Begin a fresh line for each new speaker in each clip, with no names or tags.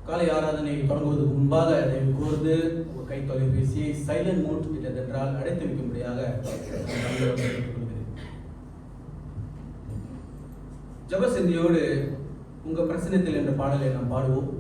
காலை ஆராதனை தொடங்குவதற்கு முன்பாக அதை கூர்ந்து உங்கள் கை தொலைபேசியை சைலண்ட் மோட் என்றால் அடைத்து வைக்கும்படியாக ஜபசிந்தியோடு உங்கள் பிரசனத்தில் என்ற பாடலை நாம் பாடுவோம்.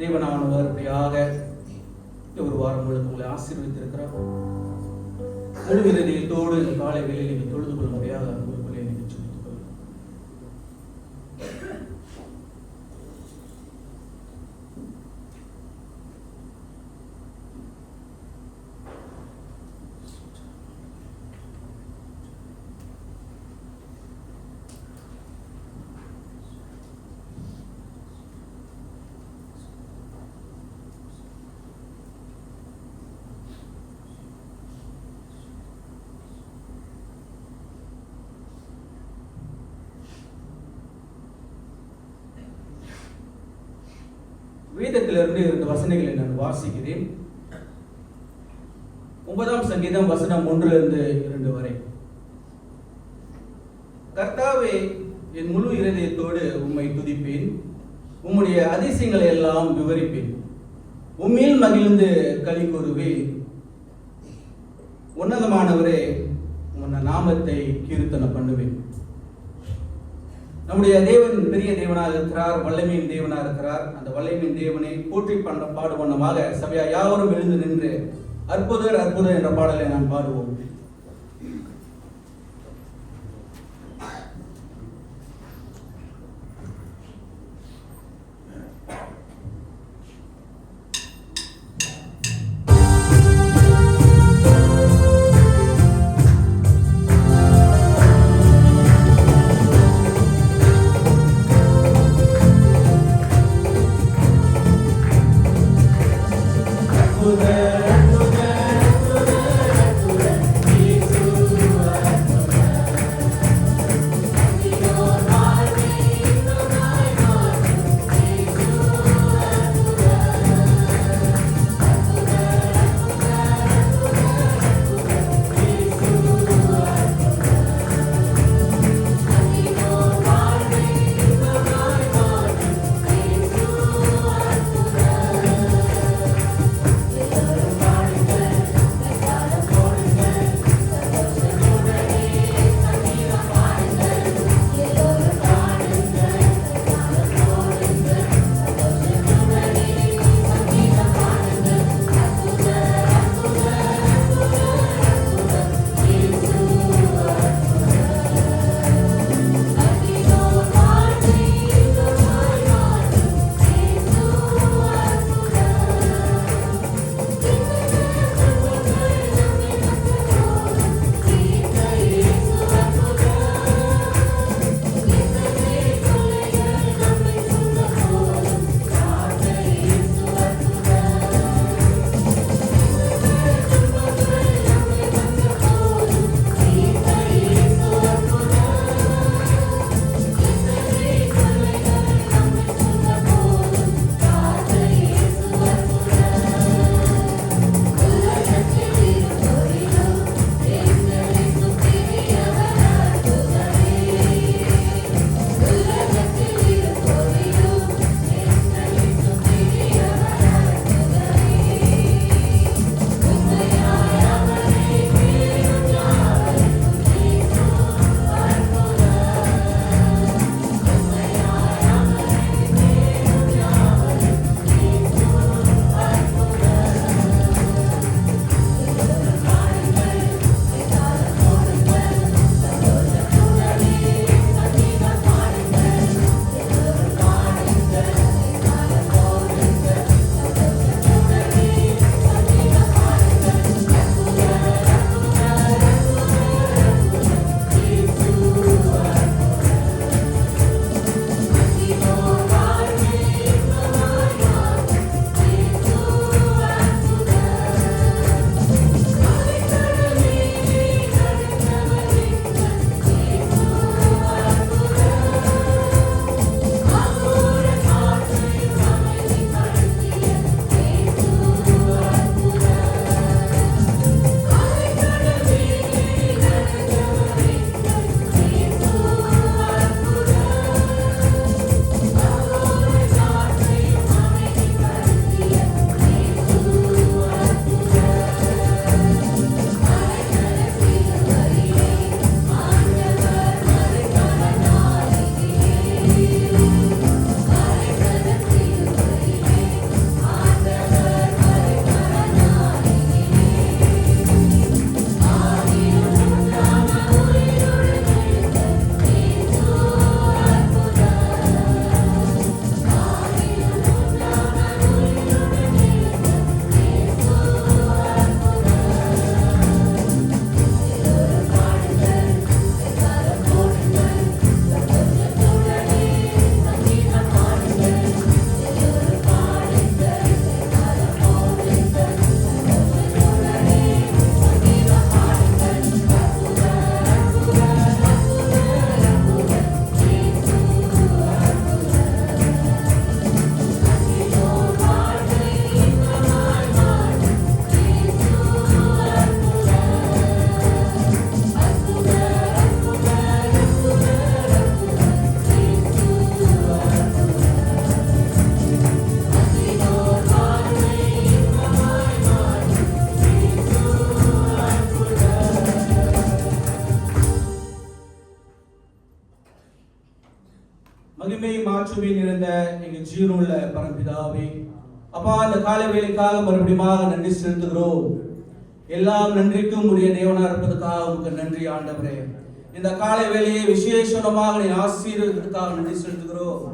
தேவனானவர் இப்படியாக ஒரு வாரம் முழுக்க உங்களை ஆசீர்வதித்திருக்கிறார். முழு இதயத்தோடு காலை வேளையில் நீங்கள் தொழுது கொள்ள முடியாத உங்களுக்குள்ளே நீங்கள் சொல்லித்துக் கொள்ளுங்கள். வேதத்திலிருந்து 2 வசனங்களை நான் வாசிக்கிறேன். 9ஆம் சங்கீதம் வசனம் 1-2 வரை. கர்த்தாவே, என் முழு இருதயத்தோடு உம்மை துதிப்பேன், உம்முடைய அதிசயங்களை எல்லாம் விவரிப்பேன், உம்மில் மகிழ்ந்து களி கூறுவேன். உன்னதமானவரே, உன் நாமத்தை கீர்த்தனை பண்ணுவேன். நம்முடைய தேவன் பெரிய தேவனாக இருக்கிறார், வல்லமையின் தேவனாக இருக்கிறார். அந்த வல்லமையின் தேவனை போற்றி பாடுவண்ணமாக சபையா யாவரும் எழுந்து நின்று அற்புதர் அற்புதர் என்ற பாடலை நாம் பாடுவோம்.
Amen.
மாற்றுமே நிறைந்த எங்கள் ஜீவனுள்ள பரம்பிதாவே, அப்பா அந்த காலை வேலைக்காக மறுபடியும் நன்றி செலுத்துகிறோம். எல்லாம் நன்றிக்கும் உரிய தேவனா இருப்பதற்காக உங்களுக்கு நன்றி ஆண்டவரே. இந்த காலை வேலையை விசேஷமாக நீ ஆசீர்வதிப்பதற்காக நன்றி செலுத்துகிறோம்.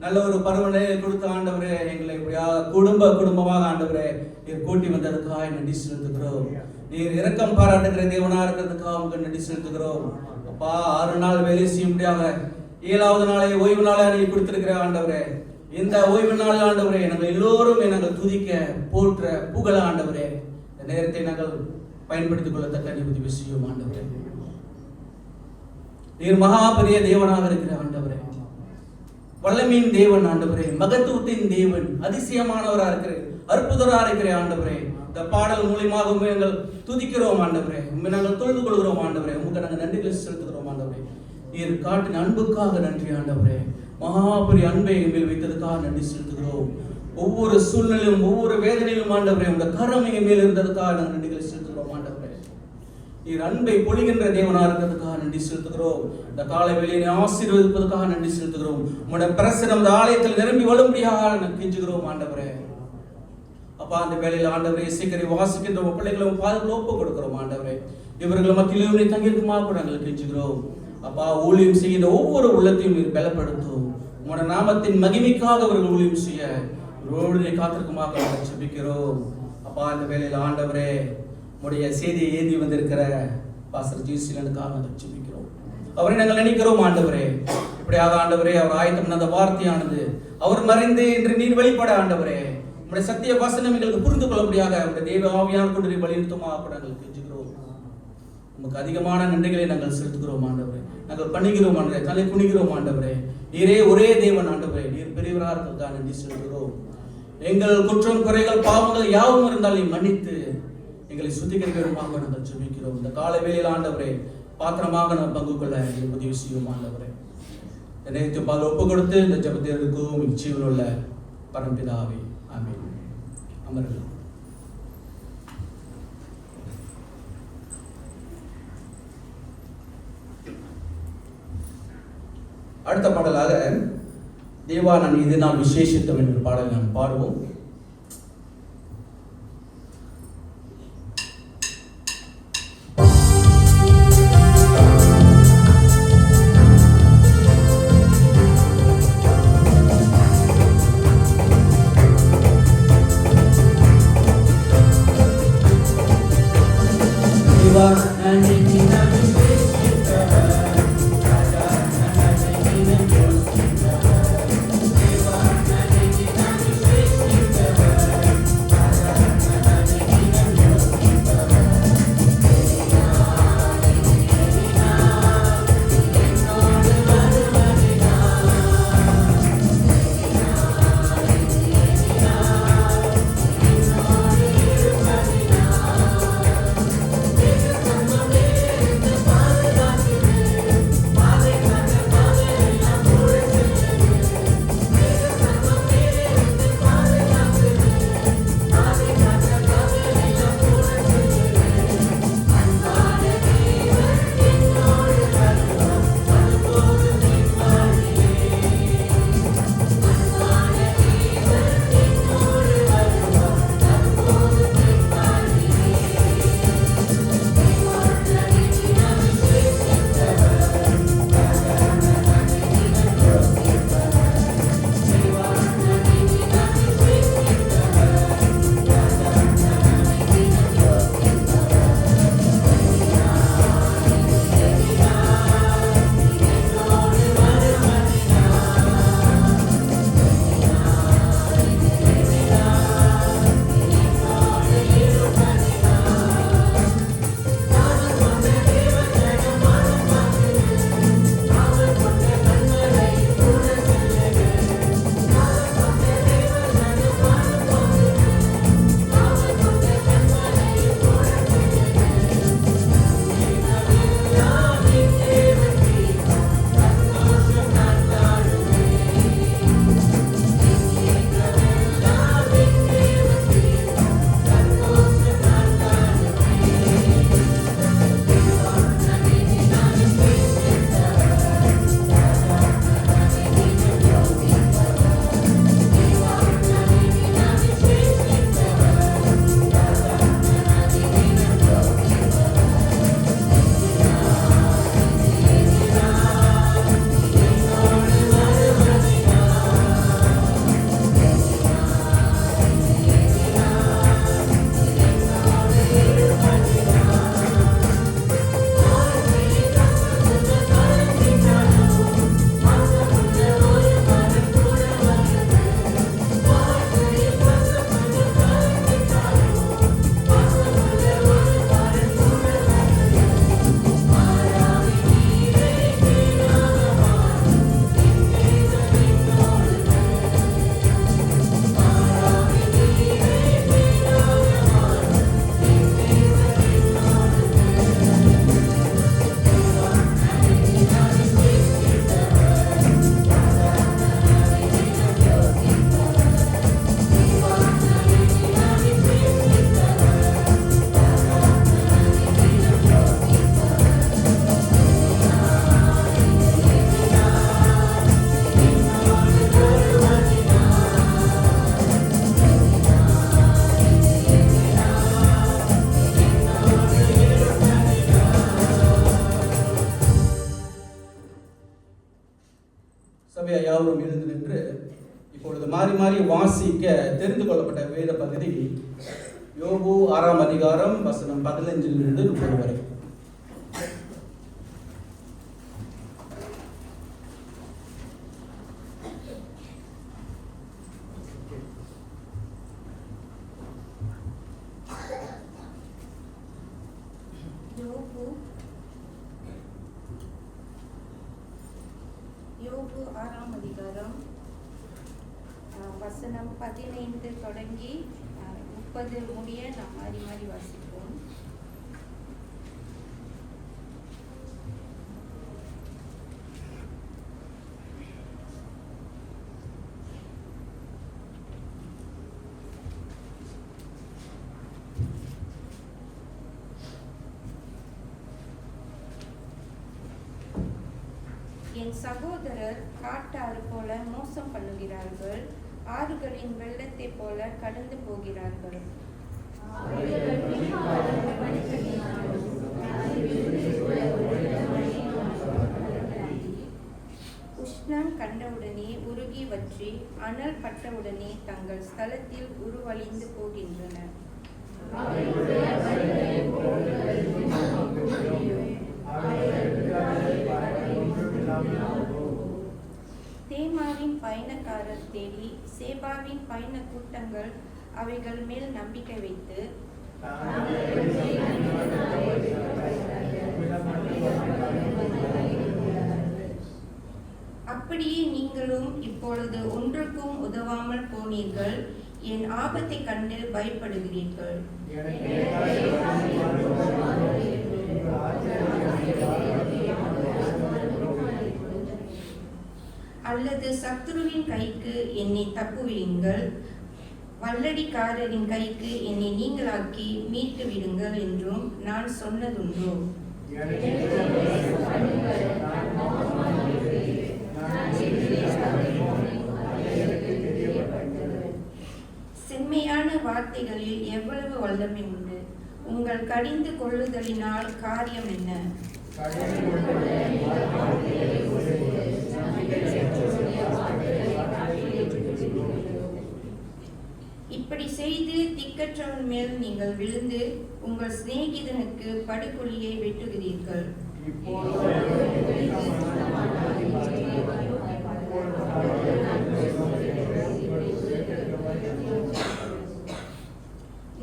நல்ல ஒரு பருவநிலையை கொடுத்த ஆண்டவரே, எங்களை குடும்பமாக ஆண்டவரே நீர் கூட்டி வந்ததுக்காக நன்றி செலுத்துகிறோம். நீர் இரக்கம் பாராட்டுகிற தேவனா இருக்கிறதுக்காக உங்களுக்கு நன்றி செலுத்துகிறோம். அப்பா 6 நாள் வேலை செய்ய முடியாத 7வது நாளை ஓய்வு நாளை நீ கொடுத்திருக்கிற ஆண்டவரே, இந்த ஓய்வு நாள் ஆண்டவரே நாங்கள் எல்லோரும் நாங்கள் துதிக்க போற்ற புகழ ஆண்டவரே, இந்த நேரத்தை நாங்கள் பயன்படுத்திக் கொள்ளத்தக்க நீ உதவி செய்யும் ஆண்டவரே. நீர் மகா பெரிய தேவனாக இருக்கிற ஆண்டவரே, வல்லமையின் தேவன் ஆண்டவரே, மகத்துவத்தின் தேவன், அதிசயமானவராக இருக்கிற அற்புதராக இருக்கிற ஆண்டவரே. இந்த பாடல் மூலியமாக உண்மை நாங்கள் துதிக்கிறோம் ஆண்டவரே, உண்மை நாங்கள் தொழுது கொள்கிறோம் ஆண்டவரே, உங்களுக்கு நாங்கள் நன்றிகளை செலுத்துகிறோம் ஆண்டவரே. நீர் காட்டின அன்புக்காக நன்றி ஆண்டவரே, மகா பெரிய அன்பை எங்கள் வைத்ததுக்காக நன்றி செலுத்துகிறோம். ஒவ்வொரு சூழ்நிலையும் ஒவ்வொரு வேதனையிலும் ஆண்டவரே உங்க கரம் எங்கள் மேல் இருந்ததுக்காக நாங்கள் நன்றிகளை செலுத்துகிறோம் ஆண்டவரே. நீர் அன்பை பொழிகின்ற தேவனா இருக்கிறதுக்காக நன்றி செலுத்துகிறோம். இந்த காலை வேளையை ஆசீர்வதிப்பதற்காக நன்றி செலுத்துகிறோம். உங்களுடைய பிரசன்னம் இந்த ஆலயத்தில் நிரம்பி வழும்படியாக கெஞ்சுகிறோம் ஆண்டவரே. அப்பா அந்த வேளையில் ஆண்டவரே சீக்கிரம் வாசிக்கின்ற பிள்ளைகளை பாதுகாப்பு ஒப்பு கொடுக்கிறோம் ஆண்டவரே. இவர்கள் மத்தியிலும் தங்கியிருக்குமா கூட நாங்கள் கெஞ்சுகிறோம். அப்பா ஊழியம் செய்கின்ற ஒவ்வொரு உள்ளத்தையும் நீர் பலப்படுத்தும். உங்களுடைய நாமத்தின் மகிமைக்காக அவர்கள் ஊழியம் செய்ய காத்திருக்குமாக ஜெபிக்கிறோம். அப்பா இந்த வேளையில் ஆண்டவரே உடைய செய்தியை ஏந்தி வந்திருக்கிற பாஸ்டர் ஜீசனுக்காக ஜெபிக்கிறோம். அவரை நாங்கள் நினைக்கிறோம் ஆண்டவரே, இப்படியாக ஆண்டவரே அவர் ஆயத்தம் அந்த வார்த்தையானது அவர் மறைந்து என்று நீர் வெளிப்பட ஆண்டவரே, உங்களுடைய சத்திய வசனம் எங்களுக்கு புரிந்து கொள்ள முடியாத உங்களுடைய தெய்வ ஆவியான கொண்டு வலியுறுத்துமாக கூட நாங்கள் கெஞ்சுகிறோம். நமக்கு அதிகமான நன்றிகளை நாங்கள் செலுத்துகிறோம் ஆண்டவரே, நாங்கள் பண்ணுகிறோம் ஆண்டவரே, தலை குனிகிறோம் ஆண்டவரே. நீரே ஒரே தேவன் ஆண்டவரே, நீர் பெரியவராக இருக்கிறதுக்காக நன்றி செலுத்துகிறோம். எங்கள் குற்றம் குறைகள் பாவங்கள் யாவும் இருந்தாலும் மன்னித்து எங்களை சுத்திகரிக்கிறோமாக நாங்கள் ஜெபிக்கிறோம். இந்த காலை வேளையில் ஆண்டவரே பாத்திரமாக நாம் பங்கு கொள்ள உதவி செய்யும் ஆண்டவரே. நேற்று பால் ஒப்பு கொடுத்து இந்த ஜெபத்திற்கும் ஜீவனுள்ள பரம்பிதாவே ஆமென். அமர்கள் அடுத்த பாடலாக தேவா நான் இது நாள் விசேஷித்தம் என்ற பாடல் நாம் பாடுவோம். யாவரும் எழுந்து நின்று இப்பொழுது மாறி மாறி வாசிக்க தெரிந்து கொள்ளப்பட்ட வேத பகுதி யோபு 6ஆம் அதிகாரம் வசனம் 15 30 வரை.
யோபு 6ஆம் அதிகாரம் வசனம் 15 தொடங்கி 30 முடிய நாம் மாறி மாறி வாசிப்போம். என் சகோதரர் காட்டாறு போல மோசம் பண்ணுகிறார்கள், ஆறுகளின் வெள்ளத்தை போல கடந்து போகிறார்கள். உஷ்ணம் கண்டவுடனே உருகி வற்றி, அனல் பட்டவுடனே தங்கள் ஸ்தலத்தில் உருவழிந்து போகின்றனர். தேமாவின் பயணக்காரர் தேடி சேபாவின் பயண கூட்டங்கள் அவைகள் மேல் நம்பிக்கை வைத்து அப்படியே நீங்களும் இப்பொழுது ஒன்றுக்கும் உதவாமல் போனீர்கள். என் ஆபத்தை கண்டு பயப்படுகிறீர்கள். அல்லது சத்துருவின் கைக்கு என்னை தப்புவிடுங்கள், வல்லடிக்காரரின் கைக்கு என்னை நீங்களாக்கி மீட்டு விடுங்கள் என்றும் நான் சொன்னதுண்டோ? செம்மையான வார்த்தைகளில் எவ்வளவு வல்லமை உண்டு! உங்கள் கடிந்து கொள்ளுதலினால் காரியம் என்ன? இப்படி செய்து திக்கற்றவன் மேல் நீங்கள் விழுந்து உங்கள் சிநேகிதனுக்கு படுகொலியை வெட்டுகிறீர்கள்.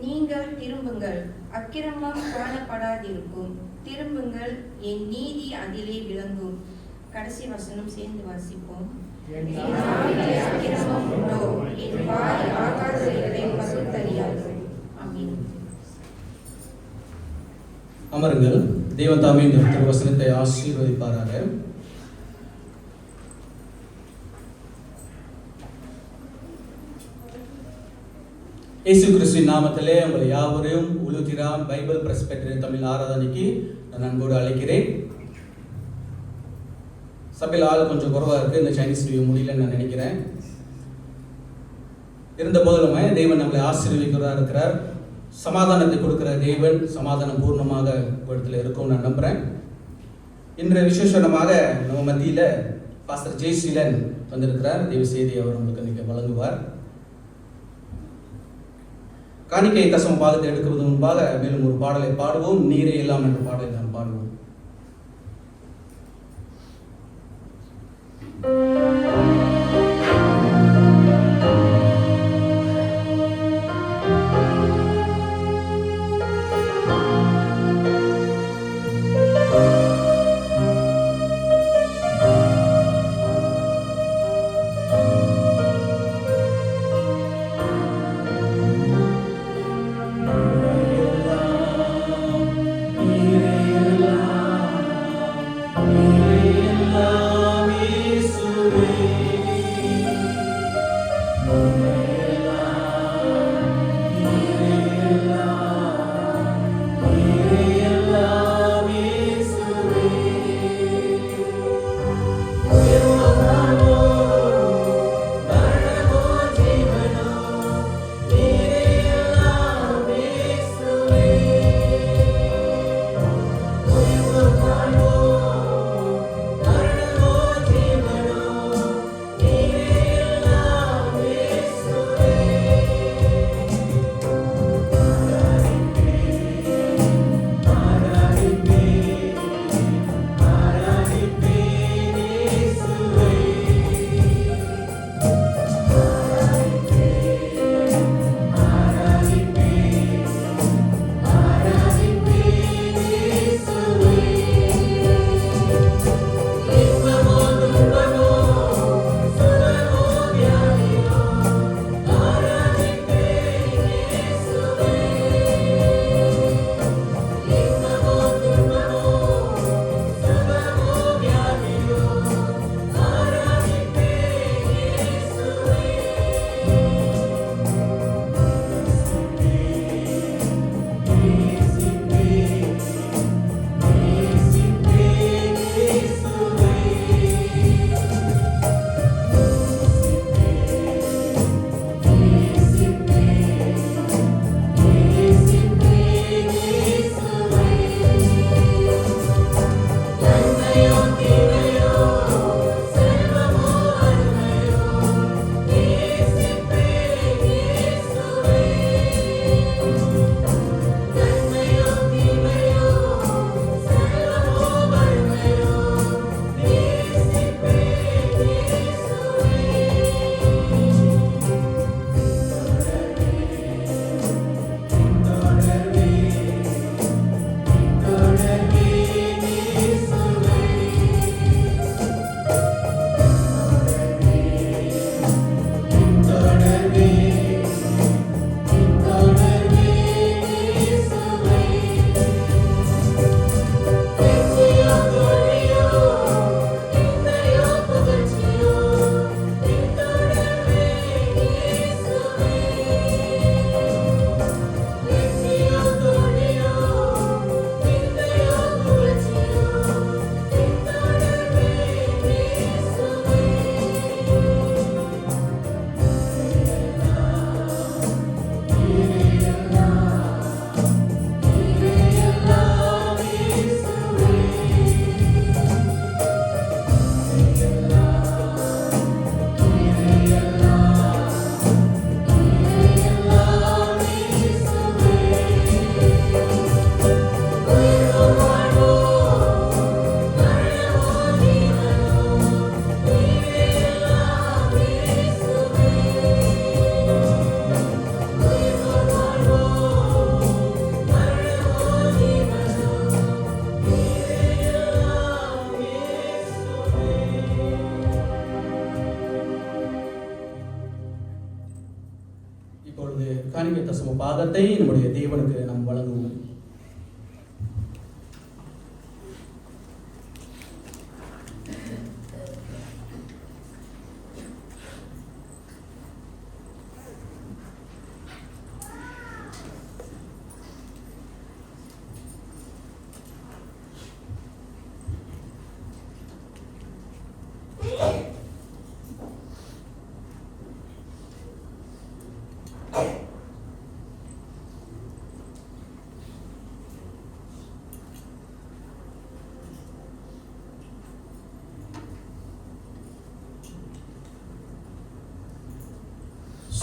நீங்கள் திரும்புங்கள், அக்கிரமம் காணப்படாதிருக்கும். திரும்புங்கள், என் நீதி அதிலே விளங்கும். கடைசி வசனம் சேர்ந்து வாசிப்போம்.
அமருங்கள். தேவன் தாமே இந்த திருவசனத்தை ஆசீர்வதிப்பாராக. இயேசு கிறிஸ்துவின் நாமத்திலே உங்களை யாவரையும் உலுத்திரான் பைபிள் பிரஸ்பெக்டர் தமிழ் ஆராதனைக்கு நான் அன்போடு அழைக்கிறேன். சபையில் ஆள் கொஞ்சம் குறைவாக இருக்குது, இந்த சைனீஸ் நியூ முடியலன்னு நான் நினைக்கிறேன். இருந்த போதிலுமே தேவன் நம்மளை ஆசீர்வதிக்கிறதா இருக்கிறார். சமாதானத்தை கொடுக்கிற தேவன் சமாதானம் பூர்ணமாக இடத்துல இருக்கும் நான் நம்புகிறேன். இன்றைய விசேஷமாக நம்ம மத்தியில் பாஸ்டர் ஜெய்சீலன் வந்திருக்கிறார். தேவ செய்தி அவர் உங்களுக்கு இன்னைக்கு வழங்குவார். காணிக்கை தசம பாகத்தை எடுக்கிறது முன்பாக மேலும் ஒரு பாடலை பாடுவோம். நீரே எல்லாம் என்ற பாடலை நாம் பாடுவோம்.
நீரே எல்லாம்
பாகத்தை நம்முடைய தேவனுக்கு நாம் வழங்குவோம்.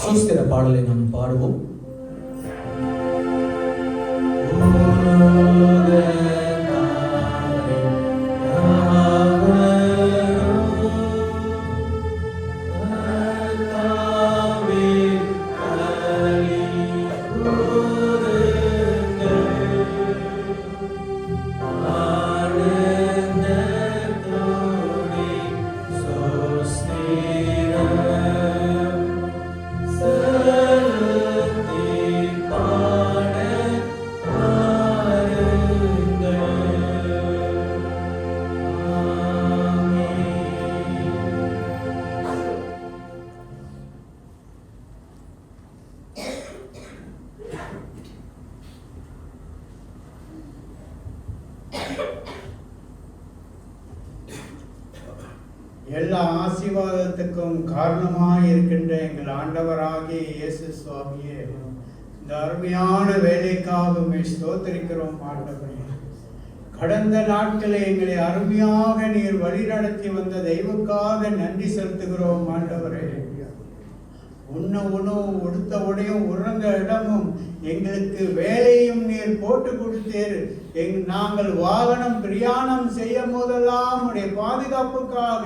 சோஸ்திர பாடலை நாம் பாடுவோம்.
எல்லா ஆசீர்வாதத்துக்கும் காரணமாய் இருக்கின்ற எங்கள் ஆண்டவராகிய இயேசு சுவாமியே, இந்த அருமையான வேலைக்காக உம்மை ஸ்தோத்திரிக்கிறோம் ஆண்டவரே. கடந்த நாட்களை எங்களை அருமையாக நீர் வழிநடத்தி வந்த தெய்வக்காக நன்றி செலுத்துகிறோம் ஆண்டவரே. உண்ண உணவும் உடுத்த உடையும் உறங்க இடமும் எங்களுக்கு வேலையும் நீர் போட்டு கொடுத்தீர். நாங்கள் வாகனம் பிரயாணம் செய்யும் போதெல்லாம் உடைய பாதுகாப்புக்காக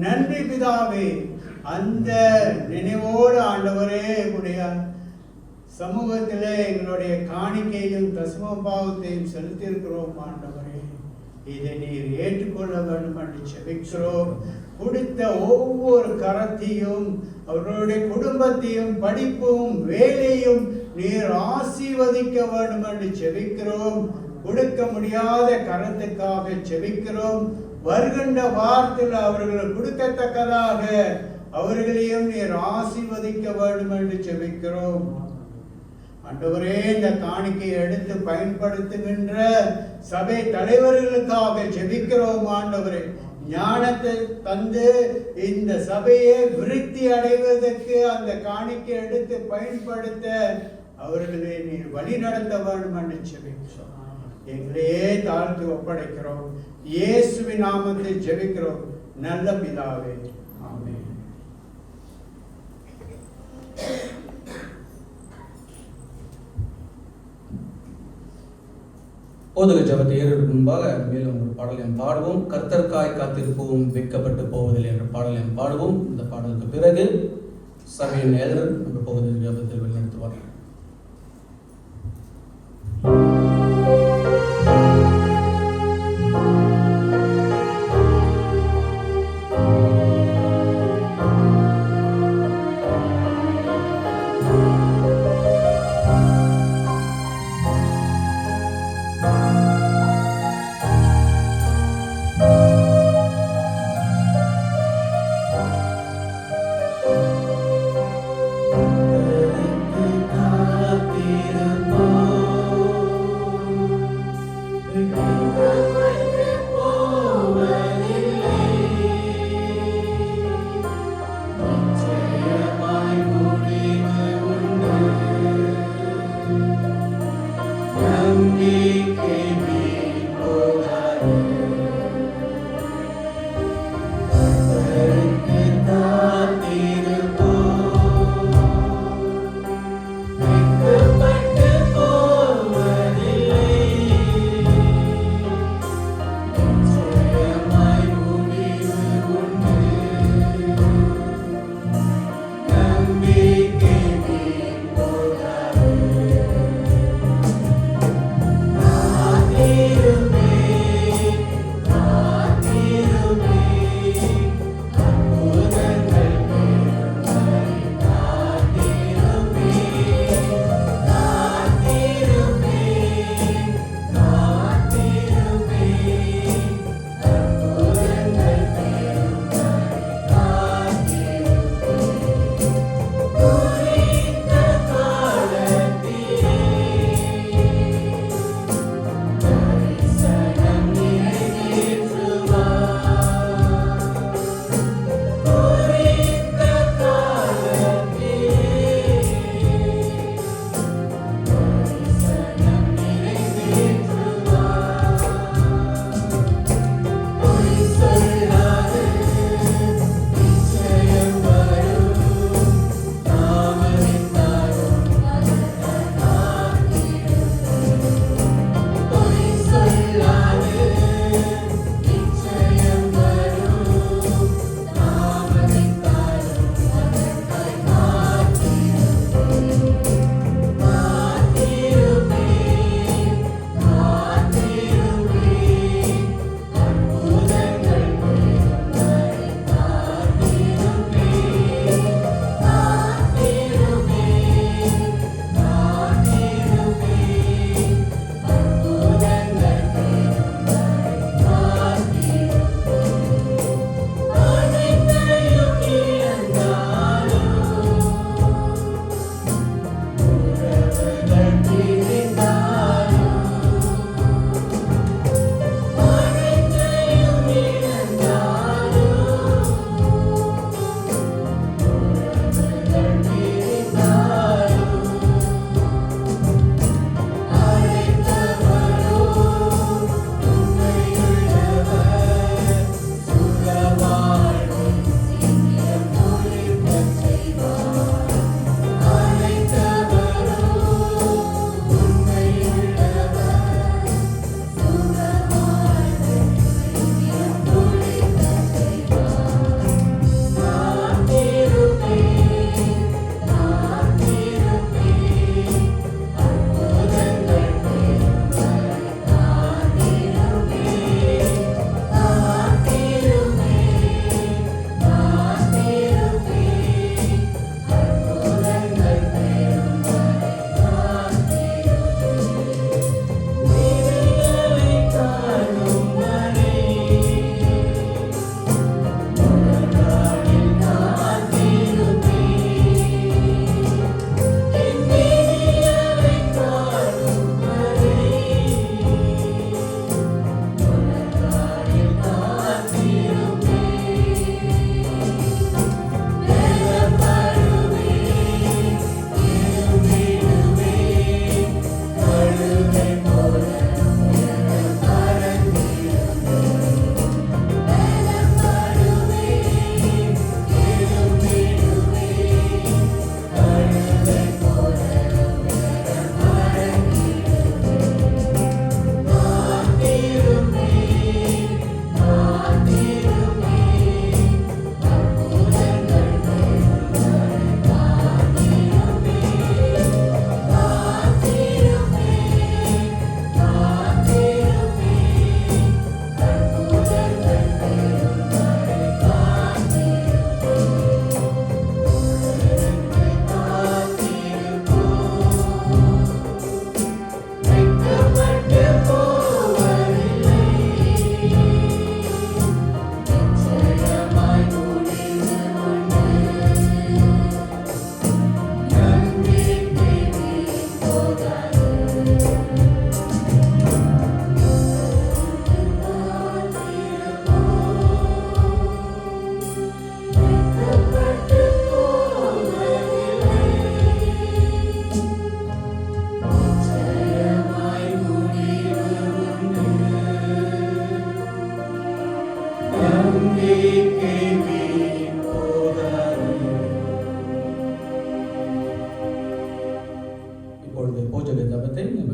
நன்றி பிதாவே. அந்த நினைவோடு ஆண்டவரே உடைய சமூகத்திலே எங்களுடைய காணிக்கையும் தசம பாவத்தையும் செலுத்தியிருக்கிறோம் ஆண்டவரே. இதை நீர் ஏற்றுக்கொள்ள வேண்டும் என்று செபிக்கிறோம். கொடுத்த ஒவ்வொரு கரத்தையும் அவர்களுடைய குடும்பத்தையும் படிப்பும் வேலையும் நீர் ஆசீர்வதிக்க வேண்டும் என்று செபிக்கிறோம். கொடுக்க முடியாத கரத்துக்காக செபிக்கிறோம். வருகின்ற வாரத்தில் அவர்கள் கொடுக்கத்தக்கதாக அவர்களையும் நீர் ஆசீர்வதிக்க வேண்டும் என்று செபிக்கிறோம். ஆண்டவரே, இந்த காணிக்கையை எடுத்து பயன்படுத்துகின்ற சபை தலைவர்களுக்காக ஜெபிக்கிறோம் ஆண்டவரே. ஞானத்தை தந்து இந்த சபையை விருத்தி அடைவதற்கு அந்த காணிக்கை எடுத்து பயன்படுத்த அவர்களை நீர் வழி நடத்த வேண்டும் என்று ஜெபிக்கிறோம். எங்களையே தாழ்த்து ஒப்படைக்கிறோம். இயேசுவின் நாமத்தில் ஜெபிக்கிறோம் நல்ல பிதாவே, ஆமென்.
போதக ஜபத்தை ஏறுவதற்கு முன்பாக மேலும் ஒரு பாடலையும் பாடுவோம். கர்த்தர்க்காய் காத்திருப்போம், வெட்கப்பட்டு போவதில்லை என்ற பாடலையும் பாடுவோம். இந்த பாடலுக்கு பிறகு சபையின் நேரர் நம்ம போதக ஜபத்தில் வழிநடத்துவார்.
I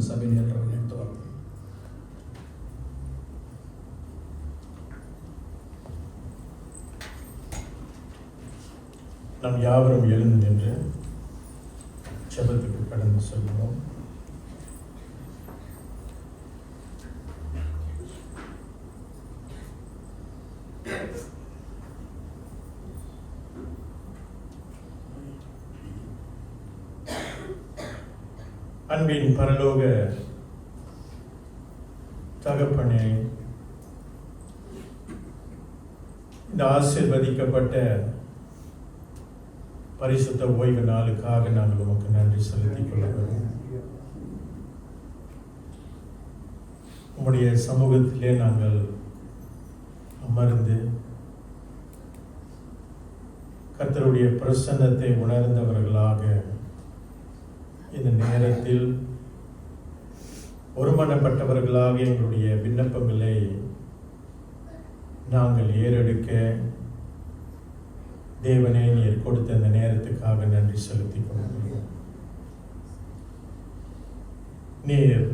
சபையினர் நடத்துவார்கள்.
நாம் யாவரும் எழுந்து நின்று ஜெபத்துக்கு கடந்து செல்வோம். அன்பின் பரலோக தகப்பனே, இந்த ஆசீர்வதிக்கப்பட்ட பரிசுத்த ஓய்வு நாளுக்காக நாங்கள் உமக்கு நன்றி செலுத்திக் கொள்கிறோம். உம்முடைய சமூகத்திலே நாங்கள் அமர்ந்து கர்த்தருடைய பிரசன்னத்தை உணர்ந்தவர்களாக இந்த நேரத்தில் ஒருமனப்பட்டவர்களாக எங்களுடைய விண்ணப்பங்களை நாங்கள் ஏறெடுக்க தேவனே நீர் கொடுத்த அந்த நேரத்துக்காக நன்றி செலுத்திக் கொள்கிறோம். நீர்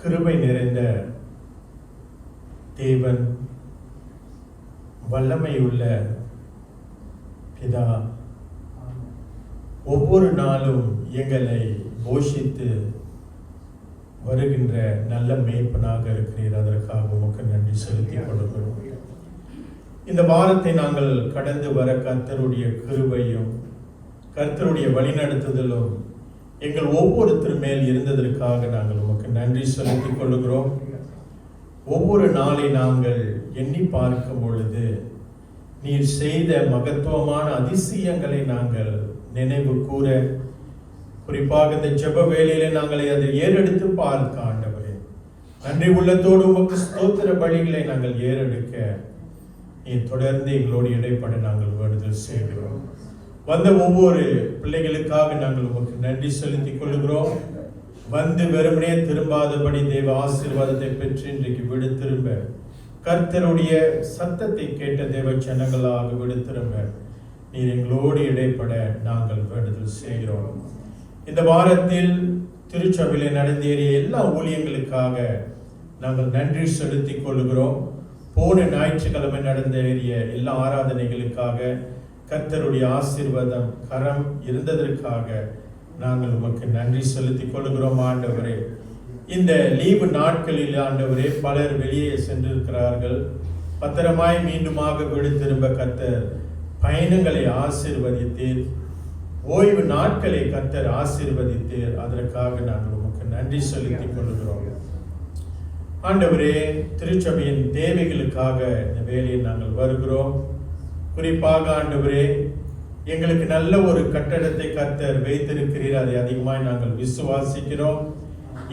கிருபை நிறைந்த தேவன், வல்லமையுள்ள பிதா, ஒவ்வொரு நாளும் எங்களை போஷித்து வருகின்ற நல்ல மேய்ப்பனாக இருக்கிறீர். அதற்காக உமக்கு நன்றி செலுத்திக் கொள்கிறோம். இந்த வாரத்தை நாங்கள் கடந்து வர கர்த்தருடைய கிருபையும் கர்த்தருடைய வழிநடத்துதலும் எங்கள் ஒவ்வொருத்தர் மேல் இருந்ததற்காக நாங்கள் உமக்கு நன்றி செலுத்திக் கொள்கிறோம். ஒவ்வொரு நாளை நாங்கள் எண்ணி பார்க்கும் பொழுது நீர் செய்த மகத்துவமான அதிசயங்களை நாங்கள் நினைவு கூற, குறிப்பாக இந்த ஜெப வேளையிலே நாங்கள் அதை ஏறெடுத்து பார்க்க ஆண்டவரே, நன்றி உள்ளத்தோடு உமக்கு ஸ்தோத்திர பலிகளை நாங்கள் ஏறெடுக்க நீ தொடர்ந்து எங்களோடு இடைப்பட நாங்கள் வேண்டுதல் செய்கிறோம். வந்த ஒவ்வொரு பிள்ளைகளுக்காக நாங்கள் உமக்கு நன்றி செலுத்திக் கொள்கிறோம். வந்து வெறுமனே திரும்பாதபடி தேவ ஆசீர்வாதத்தை பெற்று இன்றைக்கு விடு திரும்ப கர்த்தருடைய சத்தத்தை கேட்ட தேவ ஜனங்களாக விடு திரும்ப நீர் எங்களோடு இடைப்பட நாங்கள் வேண்டுதல் செய்கிறோம். இந்த வாரத்தில் திருச்சபையிலே நடந்தேறிய எல்லா ஊழியங்களுக்காக நாங்கள் நன்றி செலுத்திக் கொள்கிறோம். போன ஞாயிற்றுக்கிழமை நடந்தேறிய எல்லா ஆராதனைகளுக்காக கர்த்தருடைய ஆசீர்வாதம் கரம் இருந்ததற்காக நாங்கள் உமக்கு நன்றி செலுத்திக் கொள்கிறோம். ஆண்டவரே, இந்த லீவு நாட்களில் ஆண்டவரே பலர் வெளியே சென்றிருக்கிறார்கள். பத்திரமாய் மீண்டுமாக வீடு திரும்ப கர்த்தர் பயணங்களை ஆசீர்வதித்தீர். ஓய்வு நாட்களை கர்த்தர் ஆசீர்வதித்தீர். அதற்காக நாங்கள் உமக்கு நன்றி செலுத்திக் கொள்கிறோம். ஆண்டவரே, திருச்சபையின் தேவைகளுக்காக இந்த வேலையை நாங்கள் வருகிறோம். குறிப்பாக ஆண்டவரே, எங்களுக்கு நல்ல ஒரு கட்டடத்தை கர்த்தர் வைத்திருக்கிறீர். அதை அதிகமாய் நாங்கள் விசுவாசிக்கிறோம்.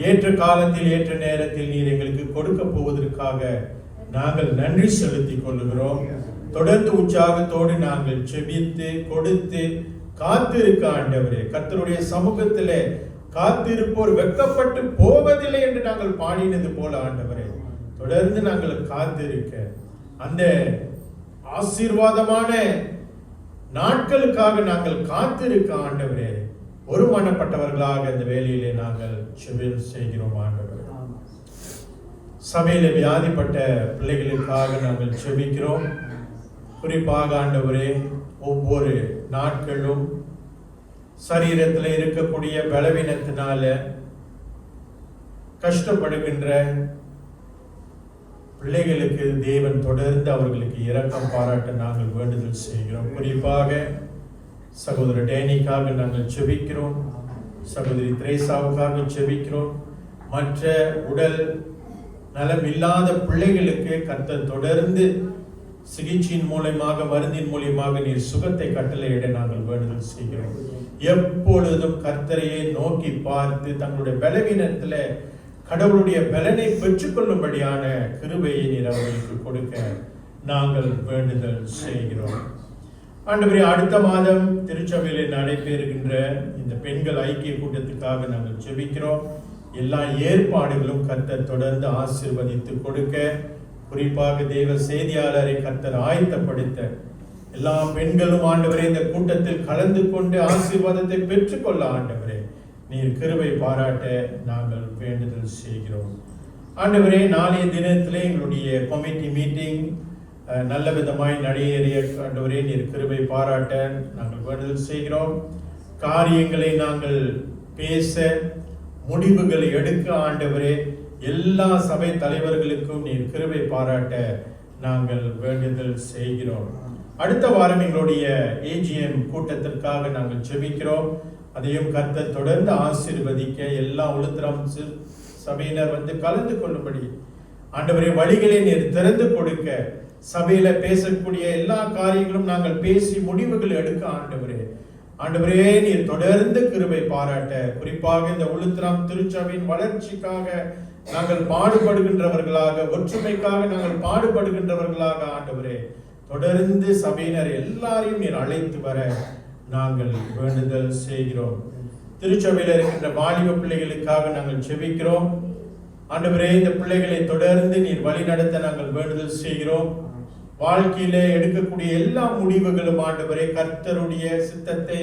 ஏற்ற காலத்தில் ஏற்ற நேரத்தில் நீர் எங்களுக்கு கொடுக்க போவதற்காக நாங்கள் நன்றி செலுத்திக் கொள்கிறோம். தொடர்ந்து உற்சாகத்தோடு நாங்கள் செபித்து கொடுத்து காத்திருக்க ஆண்டவரே, கர்த்தருடைய சமூகத்திலே காத்திருப்போர் வெட்கப்பட்டு போவதில்லை என்று நாங்கள் பாடினது போல ஆண்டவரே, தொடர்ந்து நாங்கள் காத்திருக்க அந்த ஆசீர்வாதமான நாட்களுக்காக நாங்கள் காத்திருக்க ஆண்டவரே, ஒருமனப்பட்டவர்களாக இந்த வேலையிலே நாங்கள் செபில் செய்கிறோம். ஆண்டவரே, சபையில வியாதிப்பட்ட பிள்ளைகளுக்காக நாங்கள் செபிக்கிறோம். குறிப்பாக ஆண்டவரே, ஒவ்வொரு நாட்களும் சரீரத்தில் இருக்கக்கூடிய பலவீனத்தினால கஷ்டப்படுகின்ற பிள்ளைகளுக்கு தேவன் தொடர்ந்து அவர்களுக்கு இரக்கம் பாராட்ட நாங்கள் வேண்டுதல் செய்கிறோம். குறிப்பாக சகோதரர் டேனிக்காக நாங்கள் செபிக்கிறோம். சகோதரி திரேசாவுக்காக செபிக்கிறோம். மற்ற உடல் நலம் இல்லாத பிள்ளைகளுக்கு கர்த்தர் தொடர்ந்து சிகிச்சையின் மூலமாக மருந்தின் மூலமாக நீர் சுகத்தை கட்டளையிட நாங்கள் வேண்டுதல் செய்கிறோம். எப்பொழுதும் கர்த்தரையே நோக்கி பார்த்து தங்களுடைய பலவீனத்தில் கடவுளுடைய பலனை பெற்றுக்கொள்ளும்படியான கிருபையை நீர் அவர்களுக்கு கொடுக்க நாங்கள் வேண்டுதல் செய்கிறோம். ஆண்டவரே, அடுத்த மாதம் திருச்சபையிலே நடைபெறுகின்ற இந்த பெண்கள் ஐக்கிய கூட்டத்துக்காக நாங்கள் ஜெபிக்கிறோம். எல்லா ஏற்பாடுகளும் கர்த்தர் தொடர்ந்து ஆசீர்வதித்து கொடுக்க, குறிப்பாக தேவ செய்தியாளரை கர்த்தர் ஆயத்தப்படுத்த, எல்லா பெண்களும் ஆண்டவரே இந்த கூட்டத்தில் கலந்து கொண்டு ஆசீர்வாதத்தை பெற்றுக்கொள்ள ஆண்டவரே நீர் கிருபை பாராட்ட நாங்கள் வேண்டுதல் செய்கிறோம். ஆண்டவரே, நாளைய தினத்திலே எங்களுடைய கமிட்டி மீட்டிங் நல்ல விதமாய் நடையேறிய ஆண்டவரே நீர் கிருபை பாராட்ட நாங்கள் வேண்டுதல் செய்கிறோம். காரியங்களை நாங்கள் பேச, முடிவுகளை எடுக்க ஆண்டவரே எல்லா சபை தலைவர்களுக்கும் நீர் கிருபை பாராட்ட நாங்கள் வேண்டுதல் செய்கிறோம். அடுத்த வாரம் எங்களுடைய AGM கூட்டத்திற்காக நாங்கள் ஜெபிக்கிறோம். அதையும் கர்த்தர் தொடர்ந்து ஆசீர்வதிக்க, எல்லா உளுத்திரம் சபையினர் வந்து கலந்து கொள்ளும்படி ஆண்டவரே வழிகளை நீர் திறந்து கொடுக்க, சபையில பேசக்கூடிய எல்லா காரியங்களும் நாங்கள் பேசி முடிவுகள் எடுக்க ஆண்டவரே நீர் தொடர்ந்து கிருபை பாராட்ட, குறிப்பாக இந்த உளுத்திரம் திருச்சபையின் வளர்ச்சிக்காக நாங்கள் பாடுபடுகின்றவர்களாக, ஒற்றுமைக்காக நாங்கள் பாடுபடுகின்றவர்களாக ஆண்டவரே தொடர்ந்து சபையினர் எல்லாரையும் நீர் அழைத்து வர நாங்கள் வேண்டுதல் செய்கிறோம். திருச்சபையில் இருக்கின்ற வாலிப பிள்ளைகளுக்காக நாங்கள் ஜெபிக்கிறோம். ஆண்டவரே, இந்த பிள்ளைகளை தொடர்ந்து நீர் வழி நடத்த நாங்கள் வேண்டுதல் செய்கிறோம். வாழ்க்கையிலே எடுக்கக்கூடிய எல்லா முடிவுகளும் ஆண்டவரே கர்த்தருடைய சித்தத்தை